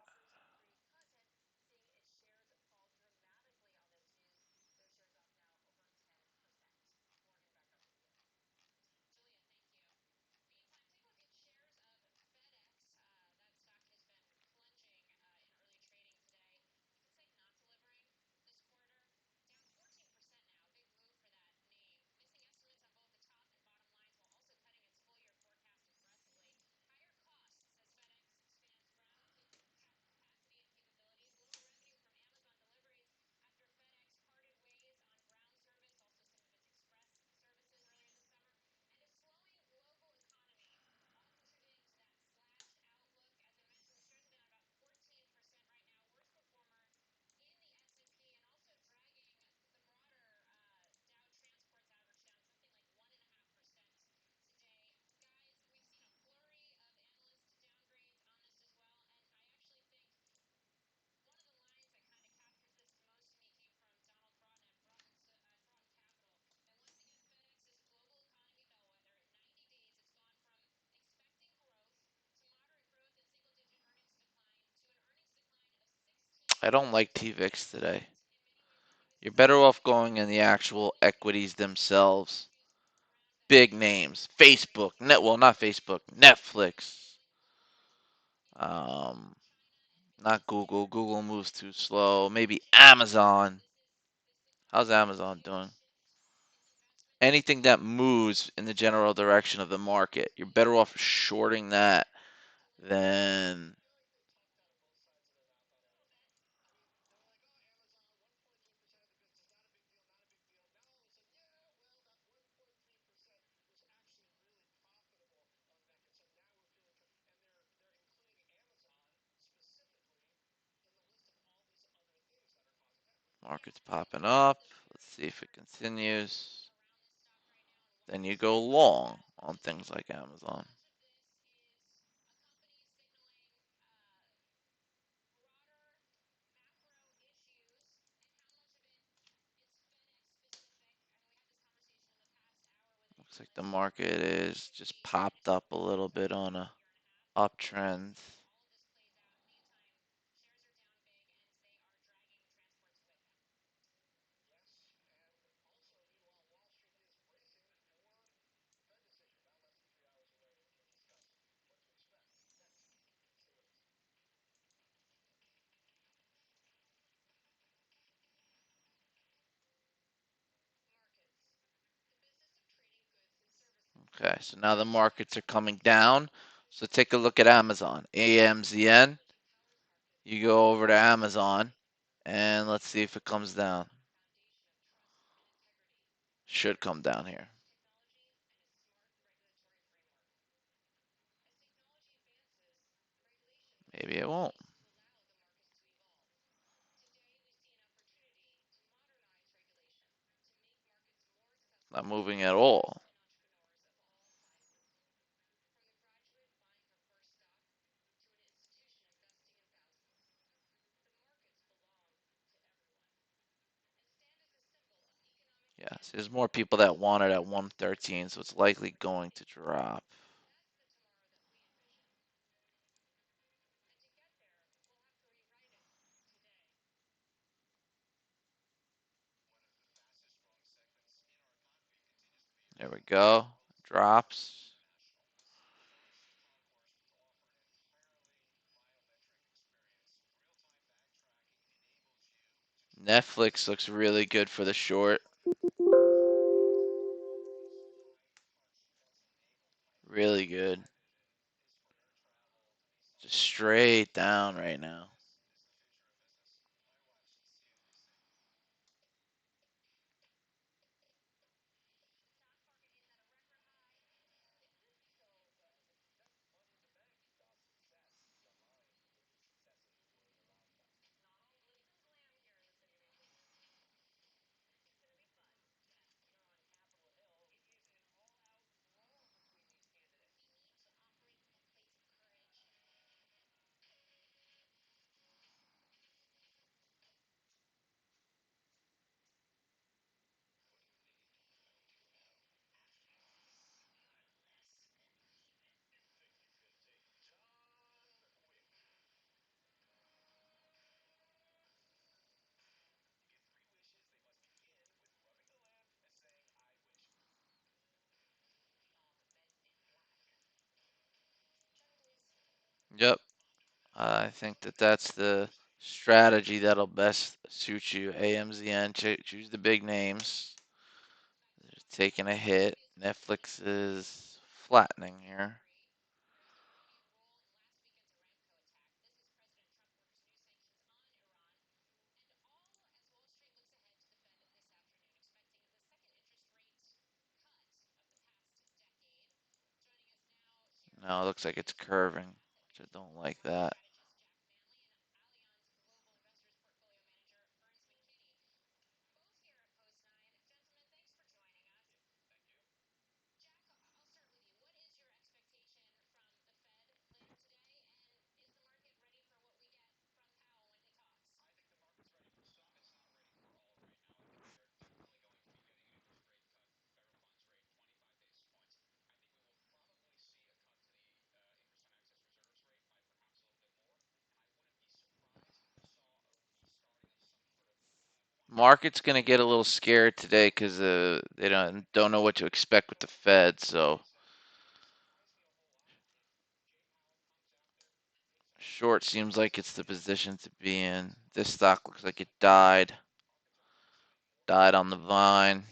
I don't like TVIX today. You're better off going in the actual equities themselves. Big names. Facebook. Well, not Facebook. Netflix. Um, Not Google. Google moves too slow. Maybe Amazon. How's Amazon doing? Anything that moves in the general direction of the market, you're better off shorting that than markets popping up. Let's see if it continues. Then you go long on things like Amazon. Looks like the market is just popped up a little bit on a uptrend. Okay, so now the markets are coming down. So take a look at Amazon. AMZN. You go over to Amazon and let's see if it comes down. Should come down here. Maybe it won't. Not moving at all. Yes, there's more people that want it at 113, so it's likely going to drop. There we go. Drops. Netflix looks really good for the short. Really good. Just straight down right now. I think that that's the strategy that'll best suit you. AMZN, choose the big names. They're taking a hit. Netflix is flattening here. No, it looks like it's curving, which I don't like that. Market's going to get a little scared today because they don't know what to expect with the Fed. So short seems like it's the position to be in. This stock looks like it died on the vine.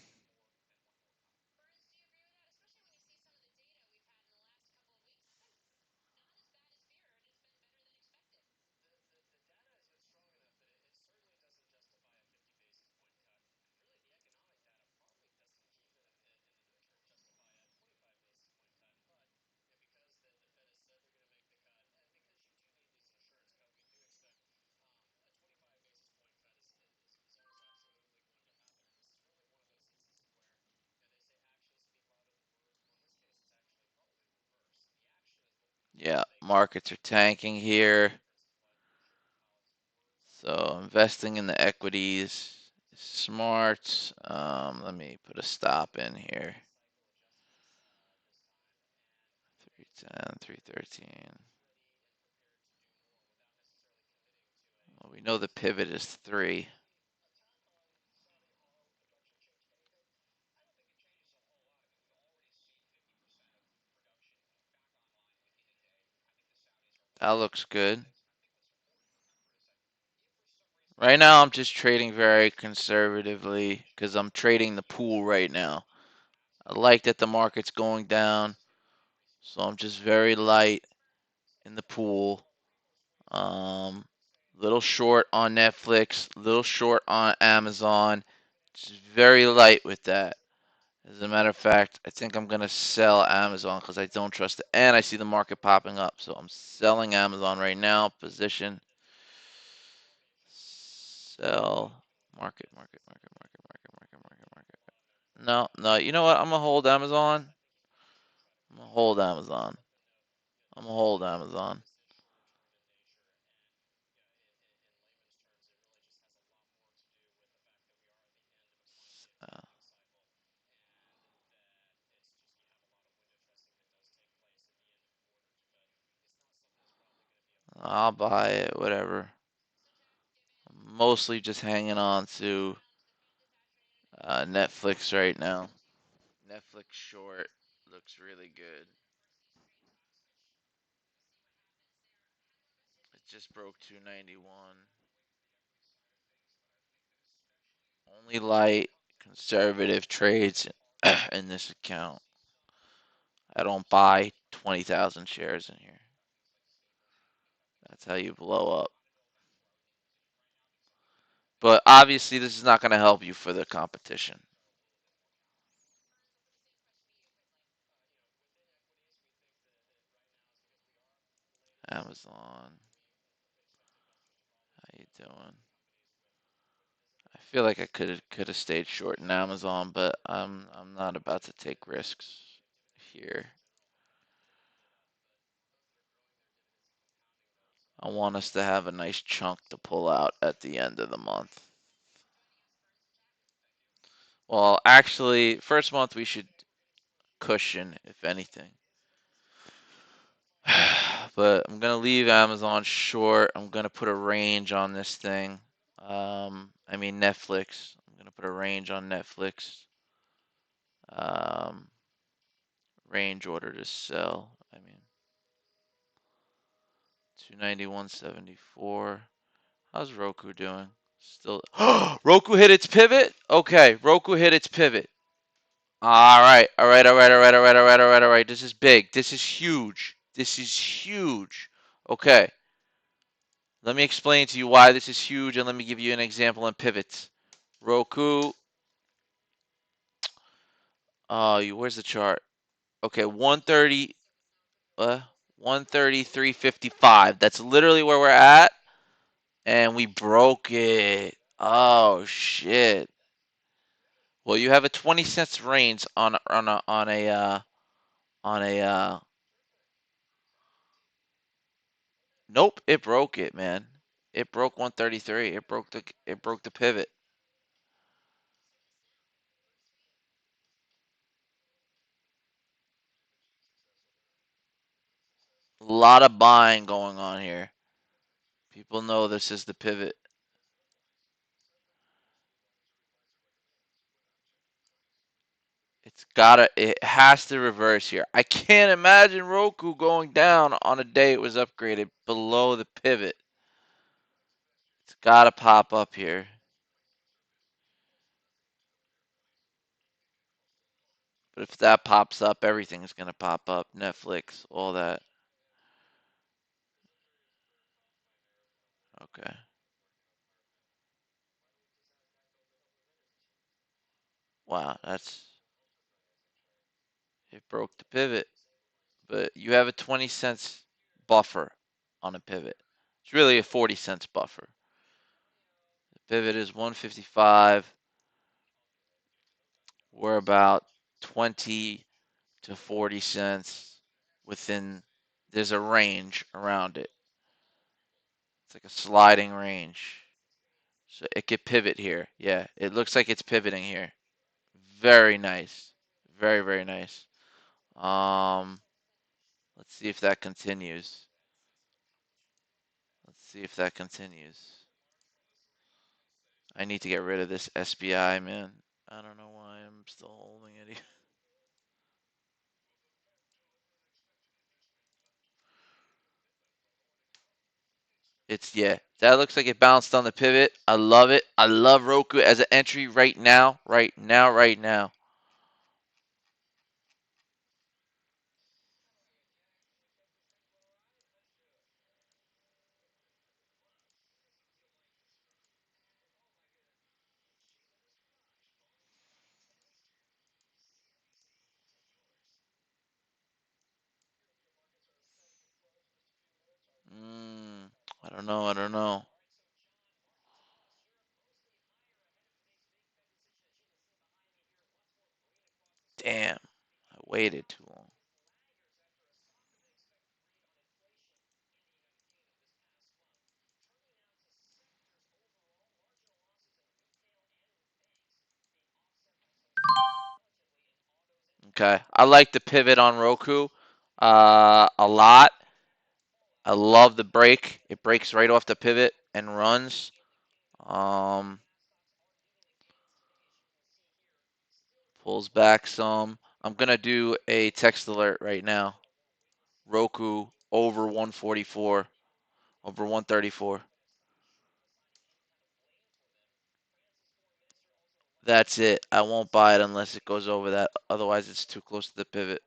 Yeah, markets are tanking here. So investing in the equities is smart. Let me put a stop in here. 310, 313. Well, we know the pivot is 3. That looks good. Right now, I'm just trading very conservatively because I'm trading the pool right now. I like that the market's going down, so I'm just very light in the pool. Little short on Netflix, little short on Amazon. Just very light with that. As a matter of fact, I think I'm gonna sell Amazon because I don't trust it, and I see the market popping up, so I'm selling Amazon right now. Position, sell, market. No, no, you know what? I'm gonna hold Amazon. I'm gonna hold Amazon. I'm gonna hold Amazon. Uh, I'll buy it, whatever. I'm mostly just hanging on to Netflix right now. Netflix short looks really good. It just broke 291. Only light conservative trades in this account. I don't buy 20,000 shares in here. That's how you blow up. But obviously, this is not going to help you for the competition. Amazon, how you doing? I feel like I could have stayed short in Amazon, but I'm not about to take risks here. I want us to have a nice chunk to pull out at the end of the month. Well, actually, first month we should cushion, if anything. But I'm gonna leave Amazon short. I'm gonna put a range on this thing. I mean Netflix. I'm gonna put a range on Netflix. Um, range order to sell. I mean 291.74. How's Roku doing? Still. Roku hit its pivot? Okay, Roku hit its pivot. All right, all right, all right, all right, all right, all right, all right, all right. This is big. This is huge. This is huge. Okay, let me explain to you why this is huge, and let me give you an example on pivots. Roku. Where's the chart? Okay, 130. 133.55. That's literally where we're at, and we broke it. Oh shit. Well, you have a 20 cents range on a. Nope, it broke it, man. It broke 133. It broke the pivot. A lot of buying going on here. People know this is the pivot. It has to reverse here. I can't imagine Roku going down on a day it was upgraded below the pivot. It's gotta pop up here. But if that pops up, everything's gonna pop up. Netflix, all that. Okay. Wow, it broke the pivot. But you have a 20 cents buffer on a pivot. It's really a 40 cents buffer. The pivot is 155. We're about 20 to 40 cents within, there's a range around it. It's like a sliding range. So it could pivot here. Yeah, it looks like it's pivoting here. Very nice. Very, very nice. Um, let's see if that continues. Let's see if that continues. I need to get rid of this SBI, man. I don't know why I'm still holding it. Yeah, that looks like it bounced on the pivot. I love it. I love Roku as an entry right now, right now, right now. Mm, I don't know. I don't know. Damn, I waited too long. Okay, I like the pivot on Roku a lot. I love the break. It breaks right off the pivot and runs. Um, Pulls back some. I'm gonna do a text alert right now. Roku over 144, over 134. That's it. I won't buy it unless it goes over that. Otherwise, it's too close to the pivot.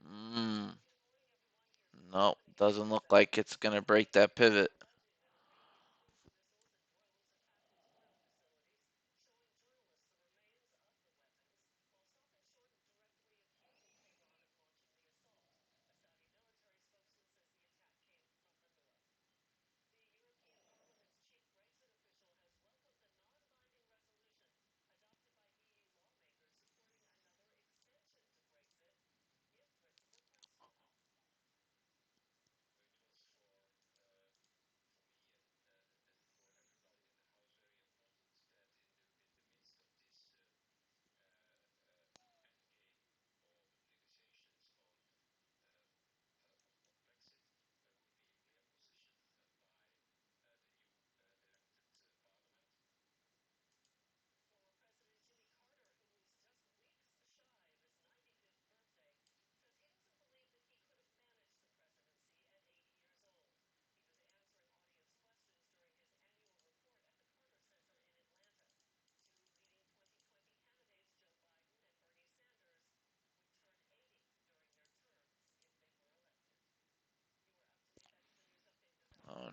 Mm, no, doesn't look like it's gonna break that pivot.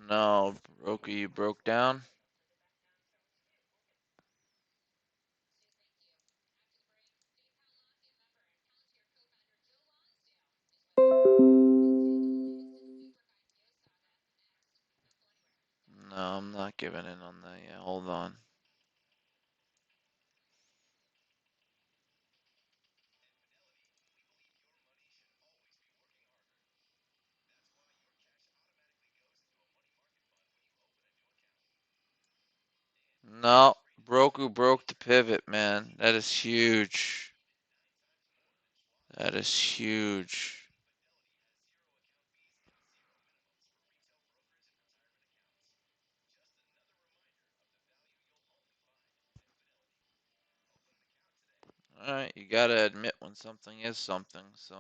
No, Roku, you broke down. No, I'm not giving in on that yet. Hold on. No, Roku broke the pivot, man. That is huge. That is huge. All right, you gotta admit when something is something. So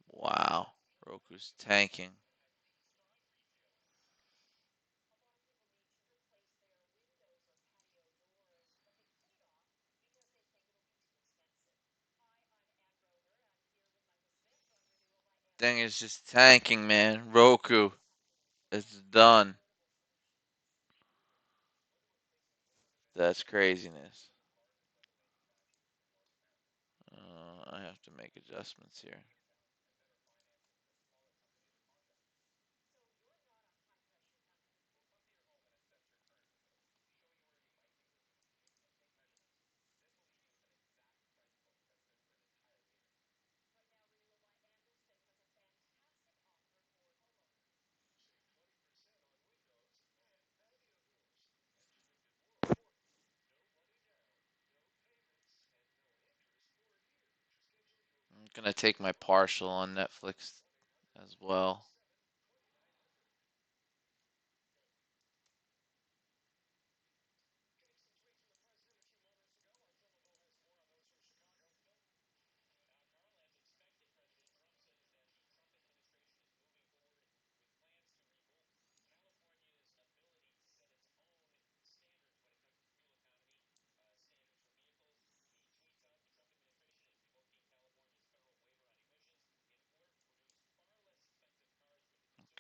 wow, Roku's tanking. Thing is just tanking, man. Roku, it's done. That's craziness. I have to make adjustments here. I'm gonna take my partial on Netflix as well.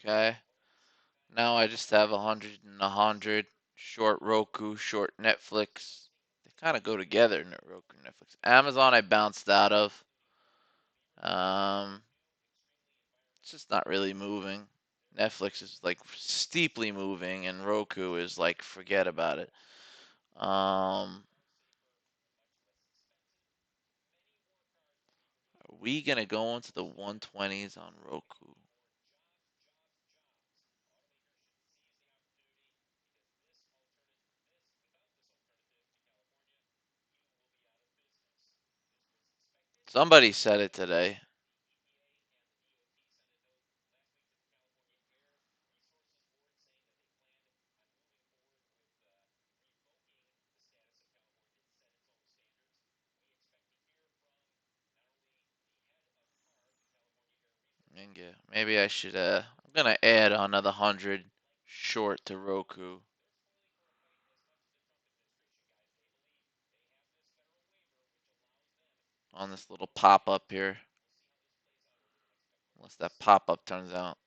Okay. Now I just have 100 and 100. Short Roku, short Netflix. They kind of go together, Roku and Netflix. Amazon I bounced out of. Um, it's just not really moving. Netflix is like steeply moving, and Roku is like forget about it. Are we gonna go into the 120s on Roku? Somebody said it today. Maybe I should. I'm gonna add another 100 short to Roku on this little pop up here. Unless that pop up turns out.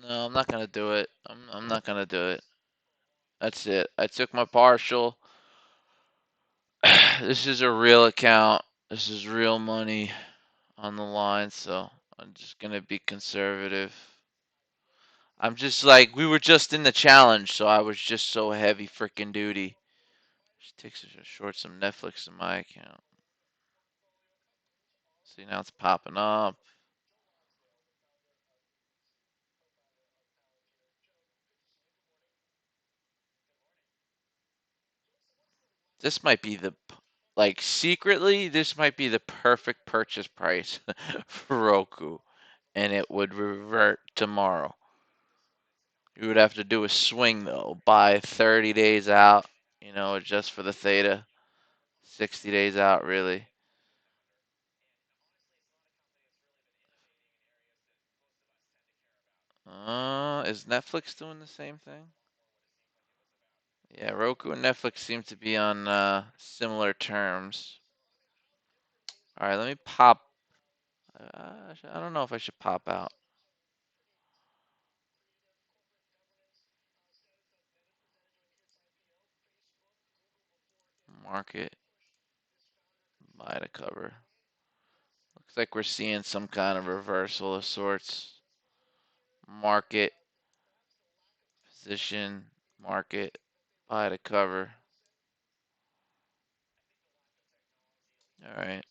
No, I'm not gonna do it. I'm not gonna do it. That's it. I took my partial. This is a real account. This is real money on the line, so I'm just gonna be conservative. I'm just like, we were just in the challenge, so I was just so heavy freaking duty. Just takes a short some Netflix in my account. See, now it's popping up. This might be like secretly, this might be the perfect purchase price for Roku, and it would revert tomorrow. You would have to do a swing though, buy 30 days out, just for the theta, 60 days out really. Is Netflix doing the same thing? Yeah, Roku and Netflix seem to be on similar terms. All right, let me pop. I don't know if I should pop out. Market, buy to cover. Looks like we're seeing some kind of reversal of sorts. Market, position, market, buy to cover. All right.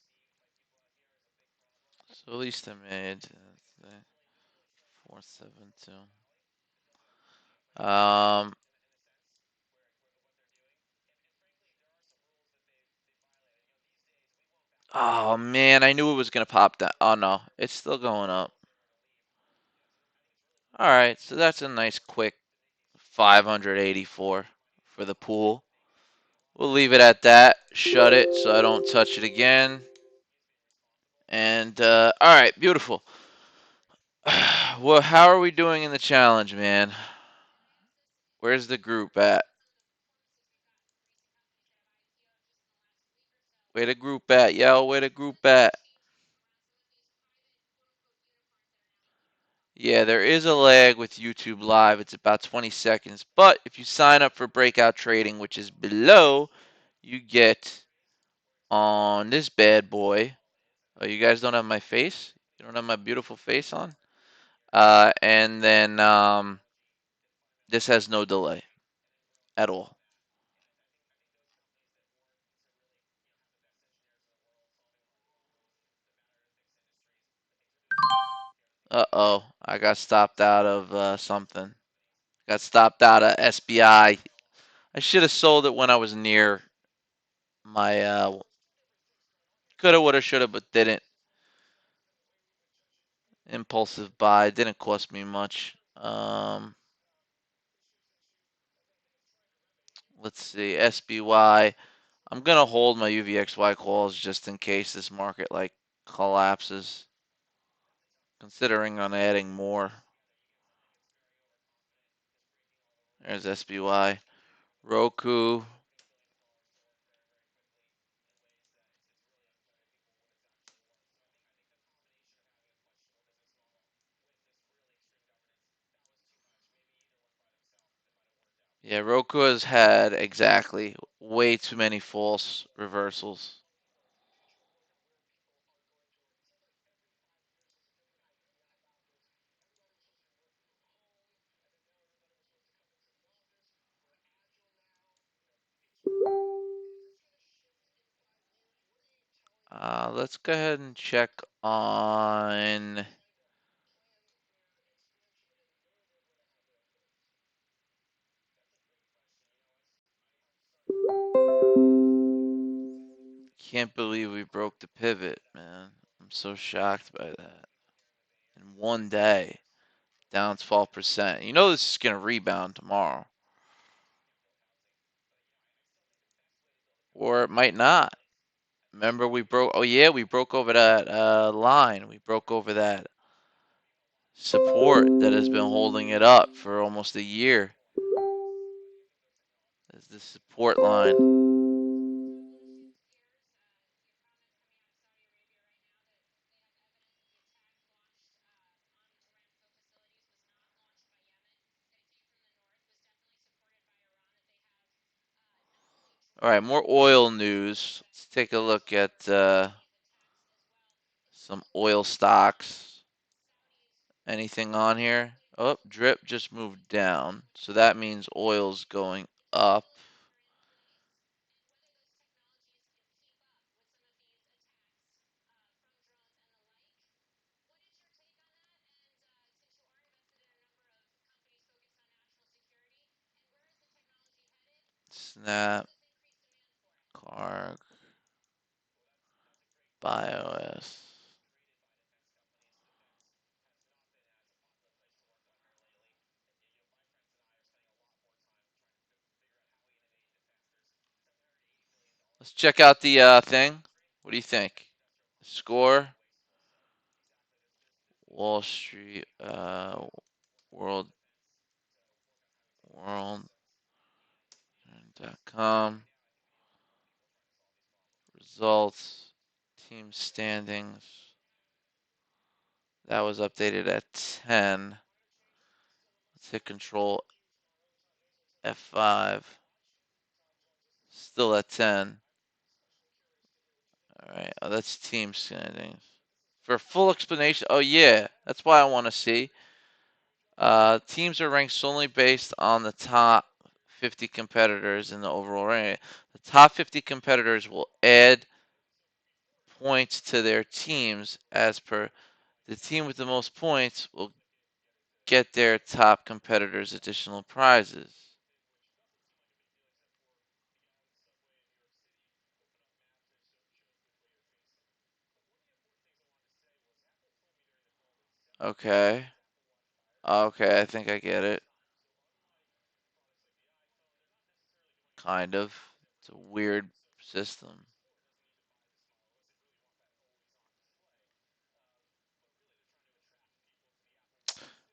So at least I made 472. Um. Oh man, I knew it was gonna pop down. Oh no, it's still going up. All right, so that's a nice quick 584 for the pool. We'll leave it at that. Shut it so I don't touch it again. And all right, beautiful. Well, how are we doing in the challenge, man? Where's the group at? Where the group at, yo? Where the group at? Yeah, there is a lag with YouTube Live. It's about 20 seconds. But if you sign up for Breakout Trading, which is below, you get on this bad boy. Oh, you guys don't have my face? You don't have my beautiful face on? And then this has no delay at all. Uh-oh, I got stopped out of something. Got stopped out of SBI. I should have sold it when I was near my coulda, woulda, shoulda, but didn't. Impulsive buy didn't cost me much. Let's see, SBY. I'm gonna hold my UVXY calls just in case this market like collapses. Considering on adding more. There's SBY. Roku. Yeah, Roku has had exactly way too many false reversals. Let's go ahead and check on. Can't believe we broke the pivot, man. I'm so shocked by that. In one day, down 12%. You know this is going to rebound tomorrow. Or it might not. Remember we broke, oh yeah, we broke over that line. We broke over that support that has been holding it up for almost a year. There's the support line. All right, more oil news. Let's take a look at some oil stocks. Anything on here? Oh, drip just moved down. So that means oil's going up. Snap, Carg, BIOS. Let's check out the thing. What do you think? Score, Wall Street, World, World.com, results, team standings. That was updated at 10. Let's hit Control F5. Still at 10. All right. Oh, that's team standings. For full explanation, oh yeah, that's why I want to see. Teams are ranked solely based on the top 50 competitors in the overall ranking. The top 50 competitors will add points to their teams as per the team with the most points will get their top competitors additional prizes. Okay. Okay, I think I get it. Kind of. It's a weird system.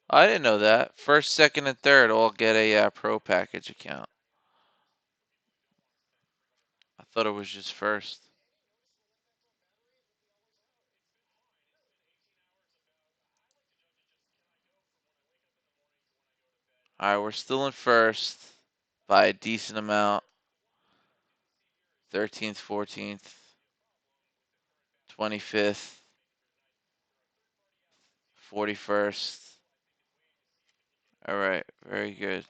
I didn't know that. First, second, and third all get a pro package account. I thought it was just first. All right, we're still in first by a decent amount. 13th, 14th, 25th, 41st. All right, very good.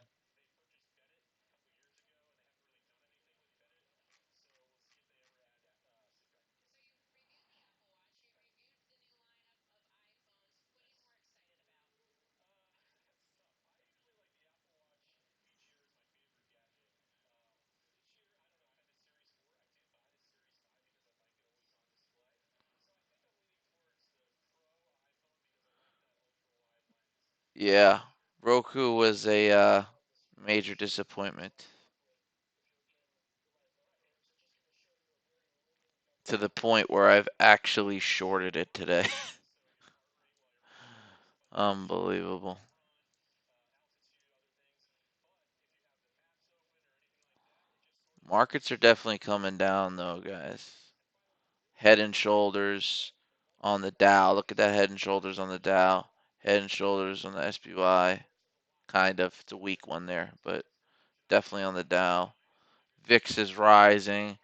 Yeah, Roku was a major disappointment to the point where I've actually shorted it today. Unbelievable. Markets are definitely coming down though, guys. Head and shoulders on the Dow. Look at that head and shoulders on the Dow. Head and shoulders on the SPY. Kind of. It's a weak one there, but definitely on the Dow. VIX is rising.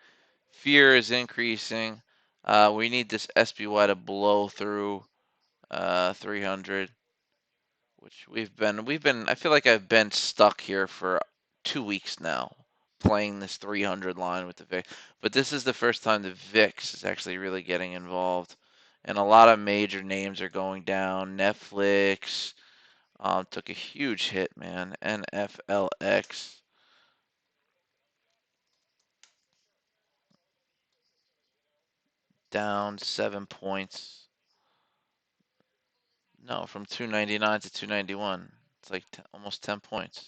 Fear is increasing. We need this SPY to blow through 300, which I feel like I've been stuck here for 2 weeks now, playing this 300 line with the VIX. But this is the first time the VIX is actually really getting involved, and a lot of major names are going down. Netflix took a huge hit, man. NFLX down 7 points. No, from 299 to 291. It's like almost 10 points.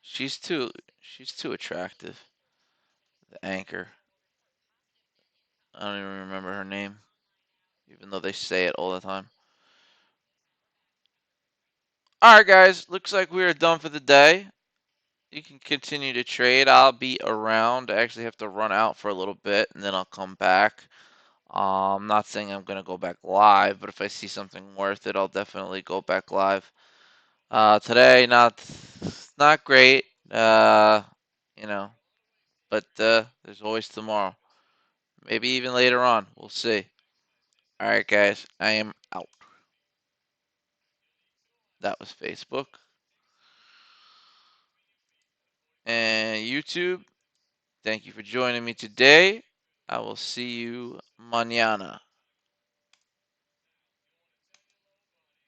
She's too she's too attractive. The anchor. I don't even remember her name, even though they say it all the time. All right, guys. Looks like we are done for the day. You can continue to trade. I'll be around. I actually have to run out for a little bit, and then I'll come back. I'm not saying I'm gonna go back live, but if I see something worth it, I'll definitely go back live. Today, not great. You know, but there's always tomorrow. Maybe even later on. We'll see. All right, guys, I am out. That was Facebook and YouTube. Thank you for joining me today. I will see you mañana.